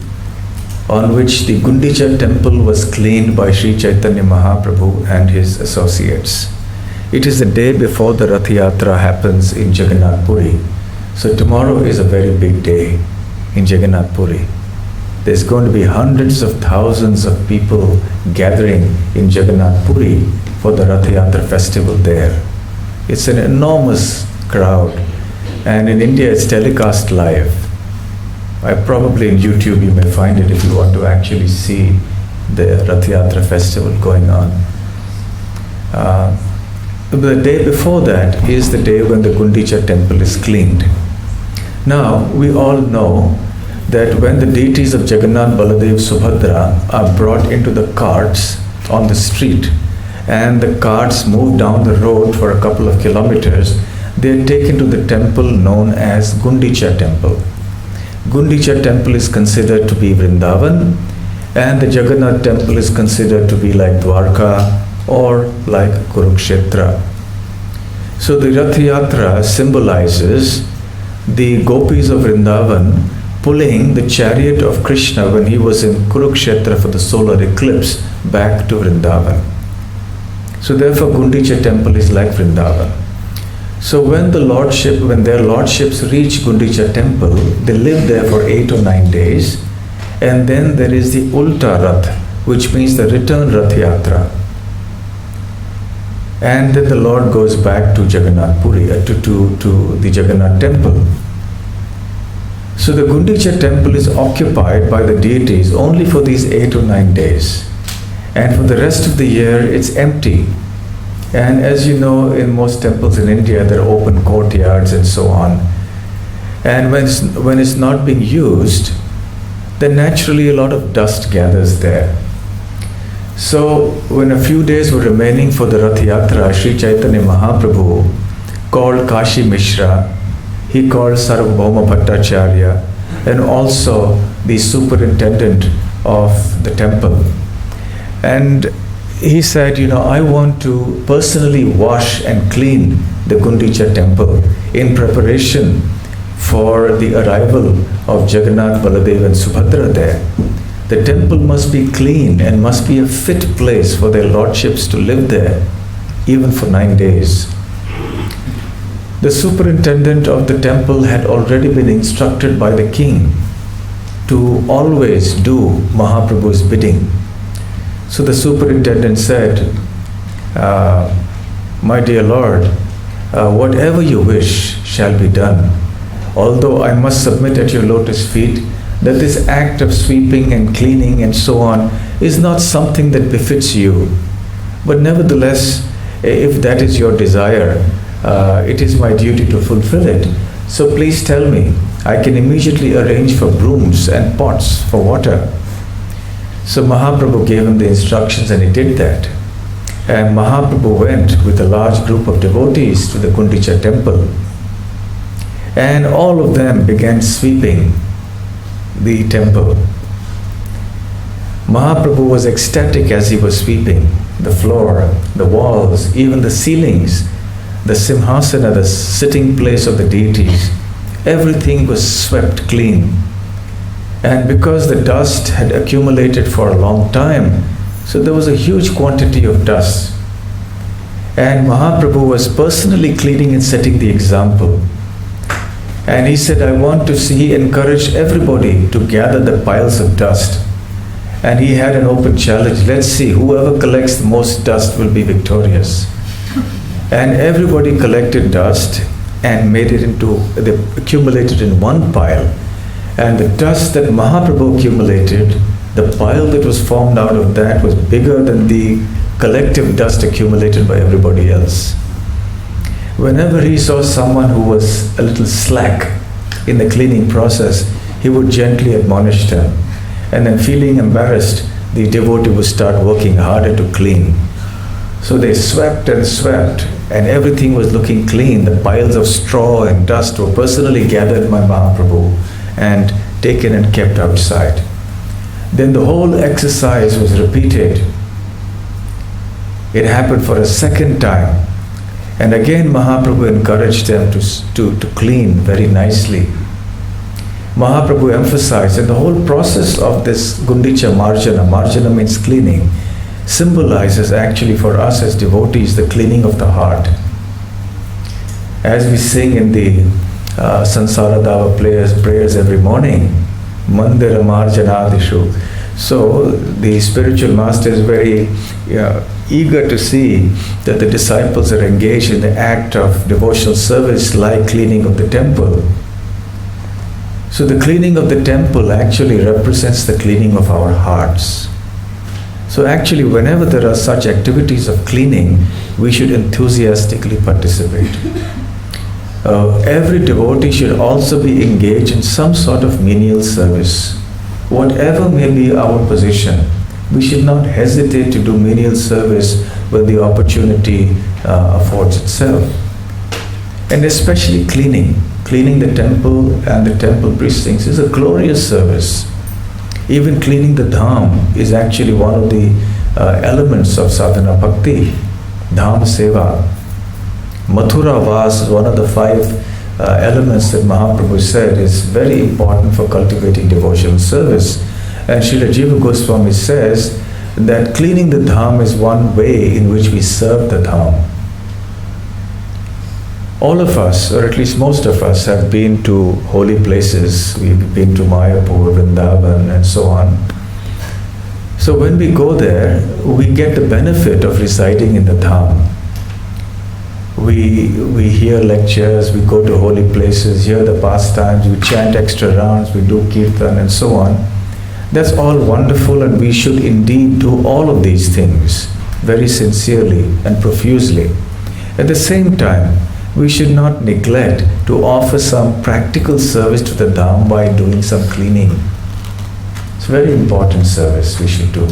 Speaker 1: on which the Gundicha temple was cleaned by Sri Chaitanya Mahaprabhu and his associates. It is the day before the Rath Yatra happens in Jagannath Puri. So tomorrow is a very big day in Jagannath Puri. There's going to be hundreds of thousands of people gathering in Jagannath Puri for the Rath Yatra festival there. It's an enormous crowd, and in India it's telecast live. Probably in YouTube you may find it if you want to actually see the Rath Yatra festival going on. The day before that is the day when the Gundicha temple is cleaned. Now, we all know that when the deities of Jagannath, Baladev, Subhadra are brought into the carts on the street, and the carts move down the road for a couple of kilometers, they are taken to the temple known as Gundicha temple. Gundicha temple is considered to be Vrindavan, and the Jagannath temple is considered to be like Dwarka or like Kurukshetra. So the Rath Yatra symbolizes the gopis of Vrindavan pulling the chariot of Krishna when he was in Kurukshetra for the solar eclipse back to Vrindavan. So therefore Gundicha temple is like Vrindavan. So when their lordships reach Gundicha temple, they live there for 8 or 9 days, and then there is the Ulta Rath, which means the return Rath Yatra. And then the Lord goes back to Jagannath Puri, to the Jagannath temple. So the Gundicha temple is occupied by the deities only for these 8 or 9 days. And for the rest of the year, it's empty. And as you know, in most temples in India, there are open courtyards and so on. And when it's not being used, then naturally a lot of dust gathers there. So when a few days were remaining for the Rath Yatra, Sri Chaitanya Mahaprabhu called Kashi Mishra, he called Sarvabhauma Bhattacharya, and also the superintendent of the temple. And he said, I want to personally wash and clean the Gundicha temple in preparation for the arrival of Jagannath, Baladev and Subhadra there. The temple must be clean and must be a fit place for their lordships to live there, even for 9 days. The superintendent of the temple had already been instructed by the king to always do Mahaprabhu's bidding. So the superintendent said, my dear Lord, whatever you wish shall be done. Although I must submit at your lotus feet that this act of sweeping and cleaning and so on is not something that befits you. But nevertheless, if that is your desire, it is my duty to fulfill it. So please tell me, I can immediately arrange for brooms and pots for water. So Mahaprabhu gave him the instructions and he did that. And Mahaprabhu went with a large group of devotees to the Gundicha temple. And all of them began sweeping the temple. Mahaprabhu was ecstatic as he was sweeping the floor, the walls, even the ceilings, the simhasana, the sitting place of the deities. Everything was swept clean. And because the dust had accumulated for a long time, so there was a huge quantity of dust. And Mahaprabhu was personally cleaning and setting the example. And he said, I want to see, he encouraged everybody to gather the piles of dust. And he had an open challenge. Let's see, whoever collects the most dust will be victorious. And everybody collected dust and made it they accumulated in one pile. And the dust that Mahaprabhu accumulated, the pile that was formed out of that was bigger than the collective dust accumulated by everybody else. Whenever he saw someone who was a little slack in the cleaning process, he would gently admonish them. And then feeling embarrassed, the devotee would start working harder to clean. So they swept and swept, and everything was looking clean. The piles of straw and dust were personally gathered by Mahaprabhu and taken and kept outside. Then the whole exercise was repeated. It happened for a second time. And again Mahaprabhu encouraged them to clean very nicely. Mahaprabhu emphasized that the whole process of this Gundicha Marjana means cleaning, symbolizes actually for us as devotees the cleaning of the heart. As we sing in the Sansara Dava prayers every morning, Mandira Marjanadishu. So the spiritual master is very eager to see that the disciples are engaged in the act of devotional service like cleaning of the temple. So the cleaning of the temple actually represents the cleaning of our hearts. So actually, whenever there are such activities of cleaning, we should enthusiastically participate. Every devotee should also be engaged in some sort of menial service. Whatever may be our position, we should not hesitate to do menial service when the opportunity affords itself. And especially cleaning. Cleaning the temple and the temple precincts is a glorious service. Even cleaning the dham is actually one of the elements of sadhana bhakti, dham seva. Mathura vas is one of the 5 elements that Mahaprabhu said is very important for cultivating devotional service. And Srila Jiva Goswami says that cleaning the dham is one way in which we serve the dham. All of us, or at least most of us, have been to holy places. We've been to Mayapur, Vrindavan, and so on. So when we go there, we get the benefit of residing in the dham. We hear lectures, we go to holy places, hear the pastimes, we chant extra rounds, we do kirtan, and so on. That's all wonderful, and we should indeed do all of these things very sincerely and profusely. At the same time, we should not neglect to offer some practical service to the dham by doing some cleaning. It's a very important service we should do.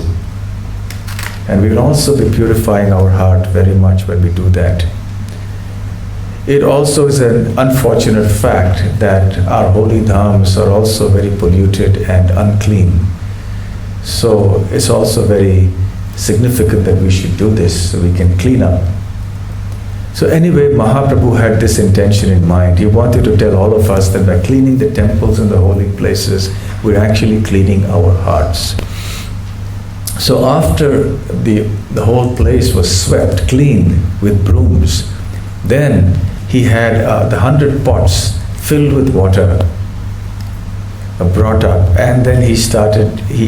Speaker 1: And we will also be purifying our heart very much when we do that. It also is an unfortunate fact that our holy dhams are also very polluted and unclean. So it's also very significant that we should do this so we can clean up. So anyway, Mahaprabhu had this intention in mind. He wanted to tell all of us that by cleaning the temples and the holy places, we're actually cleaning our hearts. So after the whole place was swept clean with brooms, then he had the 100 pots filled with water brought up, and then he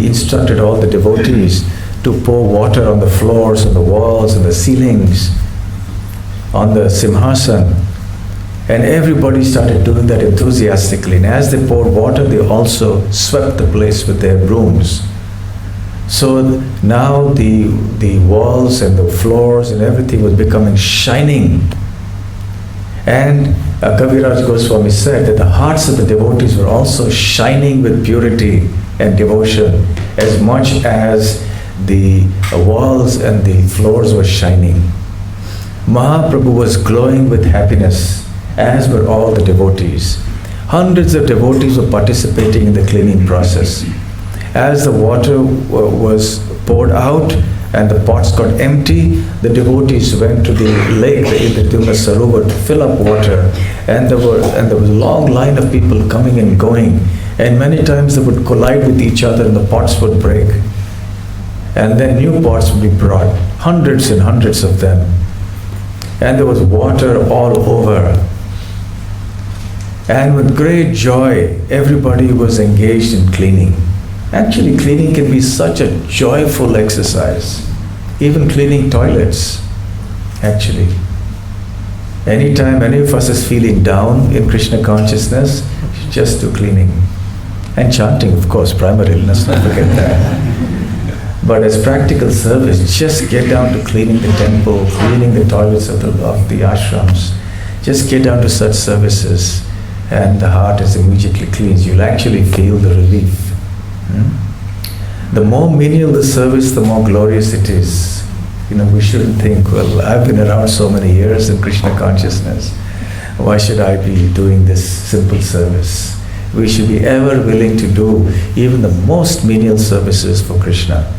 Speaker 1: instructed all the devotees to pour water on the floors and the walls and the ceilings, on the simhasan, and everybody started doing that enthusiastically. And as they poured water, they also swept the place with their brooms. So now the walls and the floors and everything was becoming shining. And Kaviraj Goswami said that the hearts of the devotees were also shining with purity and devotion as much as the walls and the floors were shining. Mahaprabhu was glowing with happiness, as were all the devotees. Hundreds of devotees were participating in the cleaning process. As the water was poured out and the pots got empty, the devotees went to the lake, the Sarovar, to fill up water. And there was a long line of people coming and going. And many times they would collide with each other and the pots would break. And then new pots would be brought, hundreds and hundreds of them. And there was water all over. And with great joy, everybody was engaged in cleaning. Actually, cleaning can be such a joyful exercise. Even cleaning toilets, actually. Anytime any of us is feeling down in Krishna consciousness, just do cleaning. And chanting, of course, primarily, let's not forget that. But as practical service, just get down to cleaning the temple, cleaning the toilets of the ashrams. Just get down to such services, and the heart is immediately cleansed. You'll actually feel the relief. The more menial the service, the more glorious it is. We shouldn't think, well, I've been around so many years in Krishna consciousness. Why should I be doing this simple service? We should be ever willing to do even the most menial services for Krishna.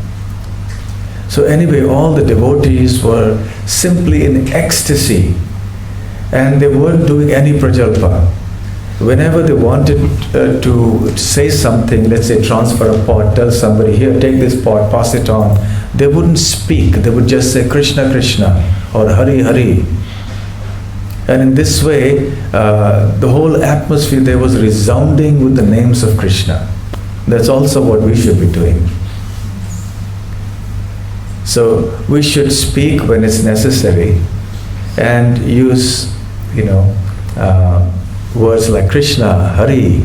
Speaker 1: So anyway, all the devotees were simply in ecstasy, and they weren't doing any prajalpa. Whenever they wanted to say something, let's say transfer a pot, tell somebody, here, take this pot, pass it on, they wouldn't speak. They would just say Krishna, Krishna, or Hari, Hari. And in this way, the whole atmosphere there was resounding with the names of Krishna. That's also what we should be doing. So we should speak when it's necessary and use, words like Krishna, Hari,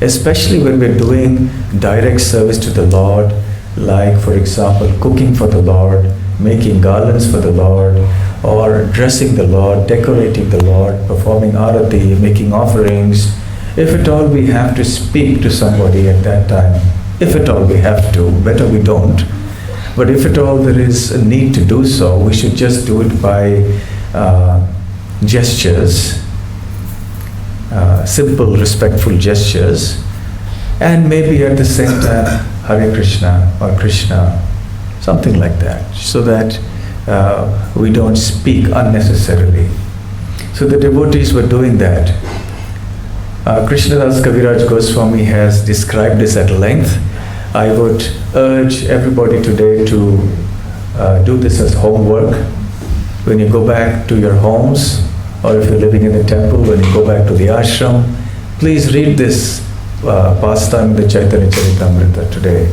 Speaker 1: especially when we're doing direct service to the Lord, like for example, cooking for the Lord, making garlands for the Lord, or dressing the Lord, decorating the Lord, performing arati, making offerings. If at all we have to speak to somebody at that time, if at all we have to, better we don't. But if at all there is a need to do so, we should just do it by gestures, simple, respectful gestures, and maybe at the same time, Hare Krishna or Krishna, something like that, so that we don't speak unnecessarily. So the devotees were doing that. Krishnadas Kaviraj Goswami has described this at length. I would urge everybody today to do this as homework. When you go back to your homes, or if you're living in the temple, when you go back to the ashram, please read this pastime, the Chaitanya Charitamrita today,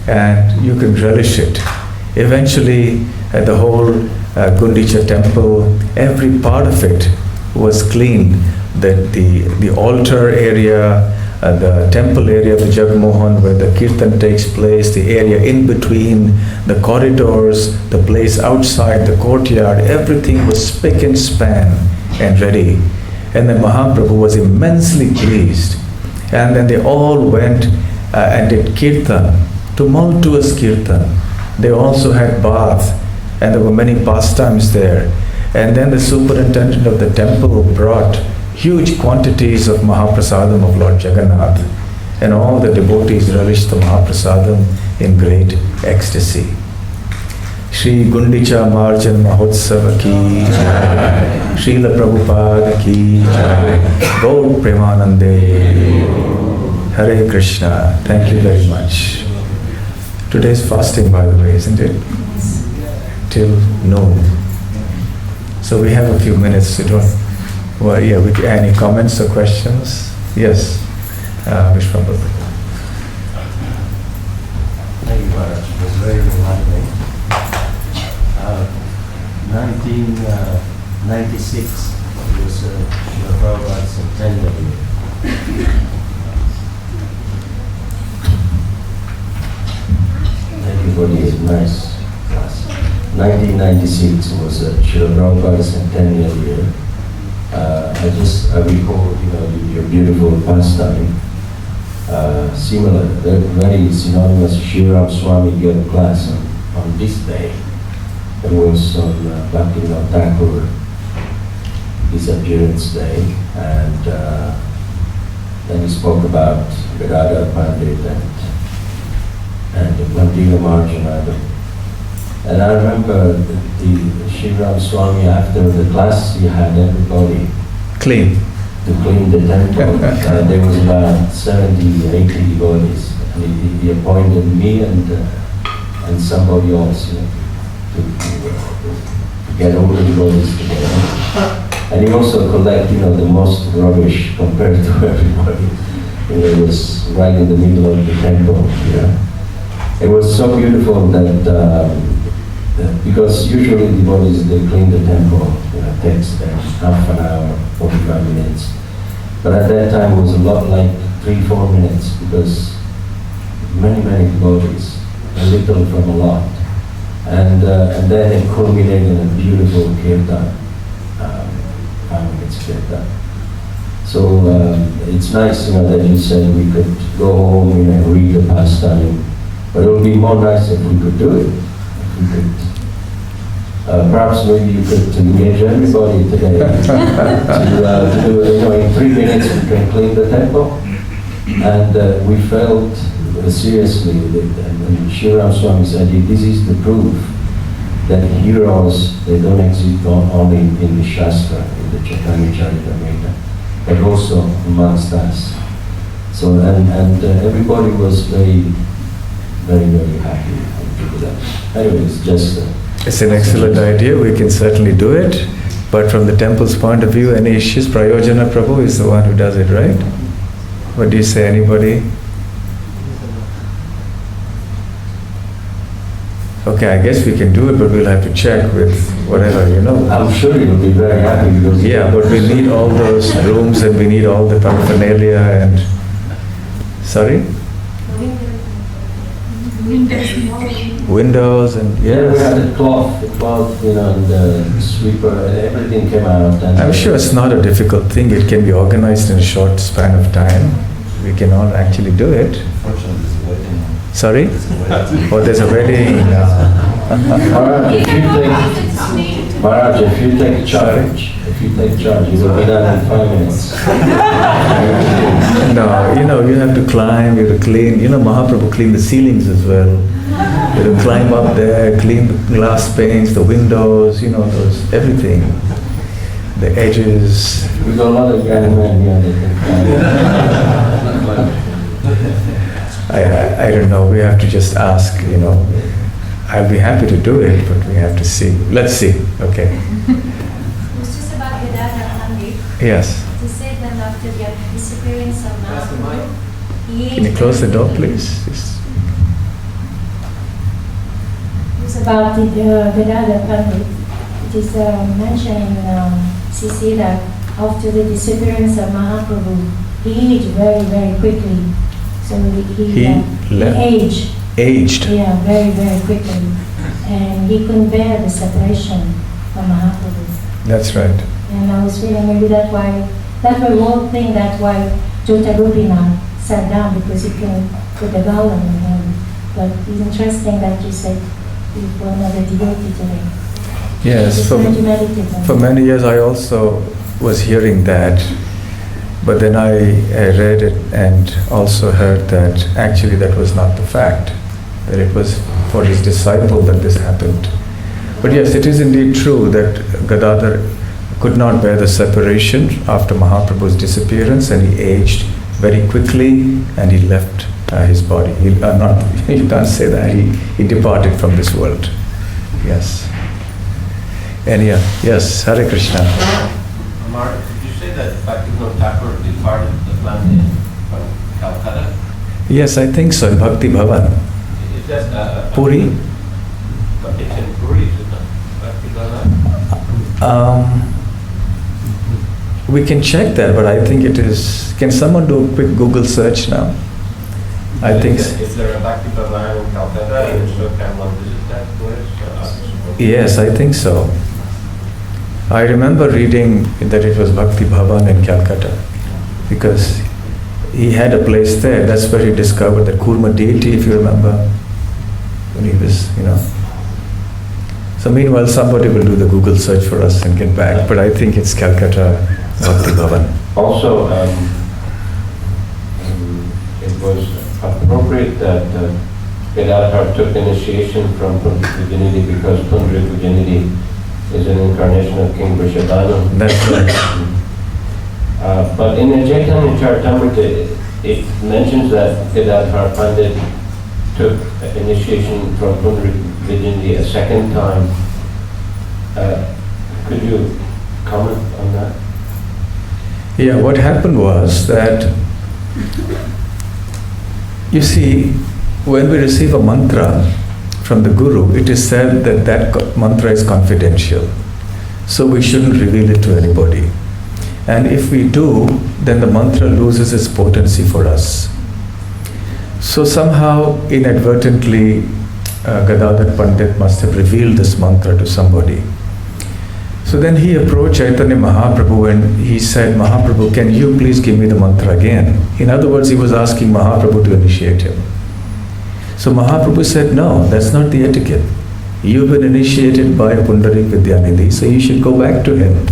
Speaker 1: and you can relish it. Eventually, at the whole Gundicha temple, every part of it was clean. The altar area, the temple area of the Jagmohan where the kirtan takes place, the area in between, the corridors, the place outside, the courtyard, everything was spick and span and ready. And then Mahaprabhu was immensely pleased. And then they all went and did kirtan, tumultuous kirtan. They also had bath, and there were many pastimes there. And then the superintendent of the temple brought huge quantities of Mahaprasadam of Lord Jagannath, and all the devotees relished the Mahaprasadam in great ecstasy. Shri Gundicha Marjan Mahotsava ki jai, Sheela Prabhupada ki jai, Gaur Premanande, Hare Krishna. Thank you very much. Today's fasting, by the way, isn't it? Till noon. So we have a few minutes to do. Well, yeah, any comments or questions? Yes, Vishwambhara.
Speaker 6: Thank you, Maharaj. It was very enlightening. 1996 was Srila Prabhupada's centennial. Thank you for this nice class. 1996 was Srila Prabhupada's centennial year. I recall, your beautiful pastime. Similar, very synonymous. Srila Swami gave a class on this day. It was on Bhaktivinoda Thakur Disappearance Day, and then he spoke about Gadadhar, Pandit, and the Pandit Marjanada. And I remember the Srila Swami, after the class, he had everybody
Speaker 1: Clean.
Speaker 6: to clean the temple. There was about 70, 80 devotees. And he appointed me and somebody else, to get all the devotees together. And he also collected, the most rubbish compared to everybody. It was right in the middle of the temple. It was so beautiful that because usually devotees, they clean the temple, takes them half an hour, 45 minutes. But at that time it was a lot like 3-4 minutes, because many devotees, a little from a lot. And then it culminated in a beautiful kirtan, 5 minutes kirtan. So it's nice, that you said we could go home, and read the pastime. But it would be more nice if we could do it. If we could, perhaps maybe you could engage everybody today to do it. In 3 minutes we can clean the temple. And we felt seriously, and Srila Swami said, this is the proof that heroes, they don't exist only in the Shastra, in the Chaitanya Charitamrita, but also amongst us. So, and everybody was very happy to do that. Anyways, just...
Speaker 1: It's an excellent idea. We can certainly do it. But from the temple's point of view, any issues? Prayojana Prabhu is the one who does it, right? What do you say, anybody? Okay, I guess we can do it, but we'll have to check with whatever,
Speaker 6: I'm sure you'll be very happy because...
Speaker 1: Yeah, but we need all those rooms and we need all the paraphernalia and Sorry? Windows and
Speaker 6: Yeah, we had
Speaker 1: yes.
Speaker 6: the cloth, and the sweeper, and everything came out. And
Speaker 1: I'm sure it's not a difficult thing. It can be organized in a short span of time. We can all actually do it.
Speaker 5: Fortunately, there's a wedding.
Speaker 1: Sorry?
Speaker 5: There's a wedding.
Speaker 1: Oh, there's a wedding.
Speaker 6: Maharaj, if you take charge, you will be done in 5 minutes.
Speaker 1: No, you have to climb, you have to clean. Mahaprabhu cleaned the ceilings as well. You have to climb up there, clean the glass panes, the windows, those, everything. The edges.
Speaker 6: We got a lot of young men here that can
Speaker 1: I don't know, we have to just ask, I'll be happy to do it, but we have to see. Let's see, okay.
Speaker 7: It's just about Gadadhar Pandit.
Speaker 1: Yes.
Speaker 7: They said that after the disappearance of Mahaprabhu, he
Speaker 1: Can you close the door, please? Yes.
Speaker 7: It's about the Gadadhar Pandit. It is mentioned in CC that after the disappearance of Mahaprabhu, he aged very, very quickly. So he aged. Yeah, very, very quickly. And he couldn't bear the separation from Mahaprabhu.
Speaker 1: That's right.
Speaker 7: And I was feeling maybe that's why one thing, that's why Jota Gopinath sat down, because he can put the garland on him. But it's interesting that you said you were another devotee today.
Speaker 1: Yes,
Speaker 7: Just trying to meditate on
Speaker 1: for
Speaker 7: it.
Speaker 1: many years I also was hearing that, but then I read it and also heard that actually that was not the fact, that it was for his disciple that this happened. But yes, it is indeed true that Gadadhar could not bear the separation after Mahaprabhu's disappearance, and he aged very quickly and he left his body. You can't say that, he departed from this world. Yes. And yes, Hare Krishna.
Speaker 8: Amar, did you say that Bhaktivinoda Thakur departed the planet from Calcutta?
Speaker 1: Yes, I think so, in Bhakti Bhavan.
Speaker 8: Is that
Speaker 1: Puri?
Speaker 8: But it's in Puri, is it not? Bhaktivinoda?
Speaker 1: We can check that, but I think it is. Can someone do a quick Google search now? I think so.
Speaker 8: Is there a Bhakti Bhavan in Calcutta, and so can one visit that place?
Speaker 1: Yes, I think so. I remember reading that it was Bhakti Bhavan in Calcutta, because he had a place there. That's where he discovered the Kurma deity, if you remember, when he was, So meanwhile, somebody will do the Google search for us and get back. But I think it's Calcutta Bhakti Bhavan.
Speaker 6: Also, it was appropriate that Gadadhar took initiation from Pandit Vijayanidhi, because Pandit Vijayanidhi is an incarnation of King Vrishabhanu.
Speaker 1: That's right.
Speaker 6: But in the Chaitanya Charitamrita, it mentions that Gadadhar Pandit took initiation from Pandit Vijayanidhi a second time. Could you comment on that?
Speaker 1: Yeah, what happened was that, you see, when we receive a mantra from the Guru, it is said that that mantra is confidential. So we shouldn't reveal it to anybody. And if we do, then the mantra loses its potency for us. So somehow, inadvertently, Gadadhar Pandit must have revealed this mantra to somebody. So then he approached Chaitanya Mahaprabhu and he said, Mahaprabhu, can you please give me the mantra again? In other words, he was asking Mahaprabhu to initiate him. So Mahaprabhu said, no, that's not the etiquette. You've been initiated by Pundarik Vidyanidhi, so you should go back to him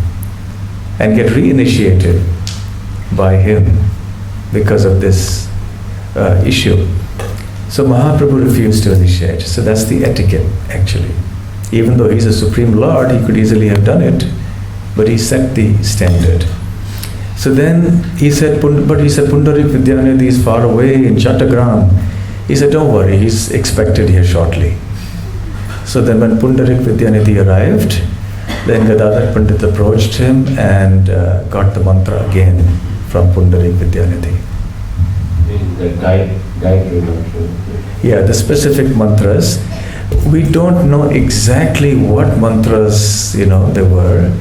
Speaker 1: and get re-initiated by him because of this issue. So Mahaprabhu refused to initiate. So that's the etiquette, actually. Even though he's a Supreme Lord, he could easily have done it, but he set the standard. So then he said, Pundarik Vidyanidhi is far away in Chattagram. He said, don't worry, he's expected here shortly. So then when Pundarik Vidyanidhi arrived, then Gadadhar Pandit approached him and got the mantra again from Pundarik Vidyanidhi.
Speaker 6: The Gayatri mantra.
Speaker 1: Yeah, the specific mantras. We don't know exactly what mantras, there were.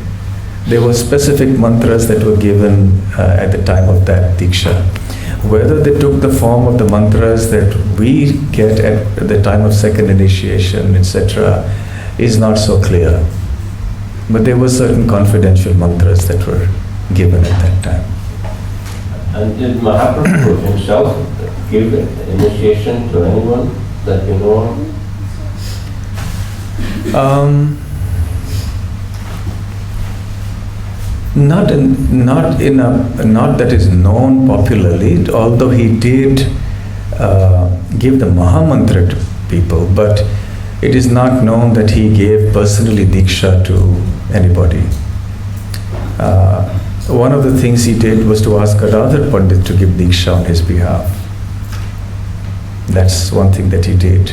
Speaker 1: There were specific mantras that were given at the time of that Diksha. whether they took the form of the mantras that we get at the time of second initiation, etc., is not so clear. But there were certain confidential mantras that were given at that time.
Speaker 6: And did Mahaprabhu himself give initiation to anyone that you know of?
Speaker 1: Not that is known popularly, although he did give the Mahamantra to people, but it is not known that he gave personally Diksha to anybody. One of the things he did was to ask Gadadhar Pandit to give Diksha on his behalf. That's one thing that he did.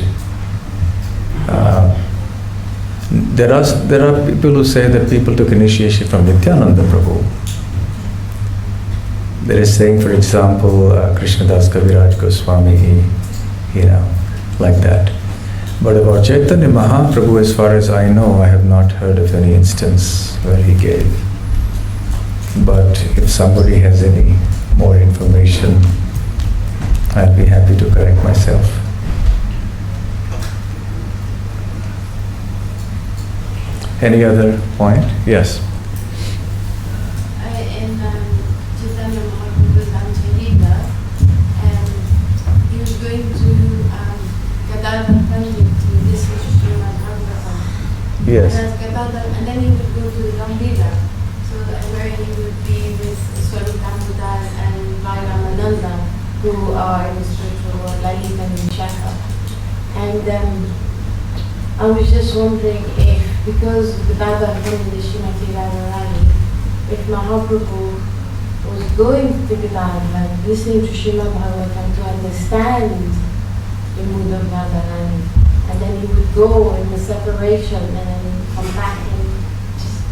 Speaker 1: There are people who say that people took initiation from Nityananda Prabhu. There is saying, for example, Krishnadas Kaviraj Goswami, like that. But about Chaitanya Mahaprabhu, as far as I know, I have not heard of any instance where he gave. But if somebody has any more information, I'll be happy to correct myself. Any other point? Yes.
Speaker 9: In Chaitanya Mahaprabhu's Sheela, he was going to Gadadhar Pandit to listen to Srimad Bhagavatam.
Speaker 1: Yes.
Speaker 9: And then he would go to Gambhira, so where he would be with Swarup and Ramananda, who are in the spiritual world, Lalit and Vishaka. And I was just wondering if, because Gadadhar Pandit is Srimati Radharani, if Mahaprabhu was going to Gadadhar, listening to Srimad Bhagavatam to understand the mood of Radharani, and then he would go in the separation and then come back and just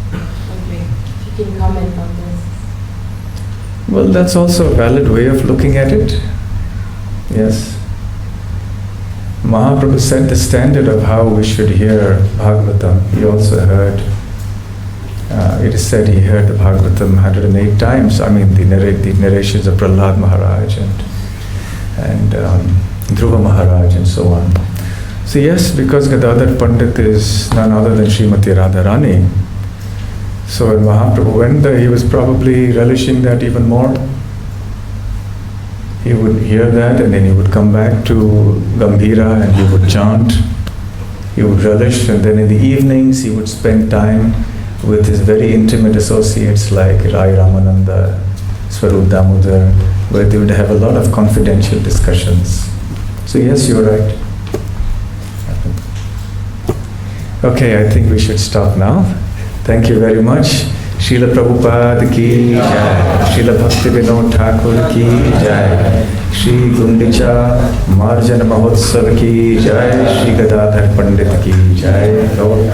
Speaker 9: wondering if you can comment on this.
Speaker 1: Well, that's also a valid way of looking at it. Yes. Mahaprabhu set the standard of how we should hear Bhagavatam. He also heard, it is said he heard the Bhagavatam 108 times. I mean, the narrations of Prahlad Maharaj and Dhruva Maharaj and so on. So yes, because Gadadhar Pandit is none other than Srimati Radharani, so when Mahaprabhu went there, he was probably relishing that even more. He would hear that and then he would come back to Gambhira and he would chant, he would relish, and then in the evenings he would spend time with his very intimate associates like Rai Ramananda, Swarup Damodar, where they would have a lot of confidential discussions. So yes, you're right. Okay, I think we should stop now. Thank you very much. Sheela Prabhupada ki jai, Sheela Bhaktivinode Thakur ki jai, Shri Gundicha Marjana Mahotsav ki jai, Shri Gadadhar Pandit ki jai. Lord,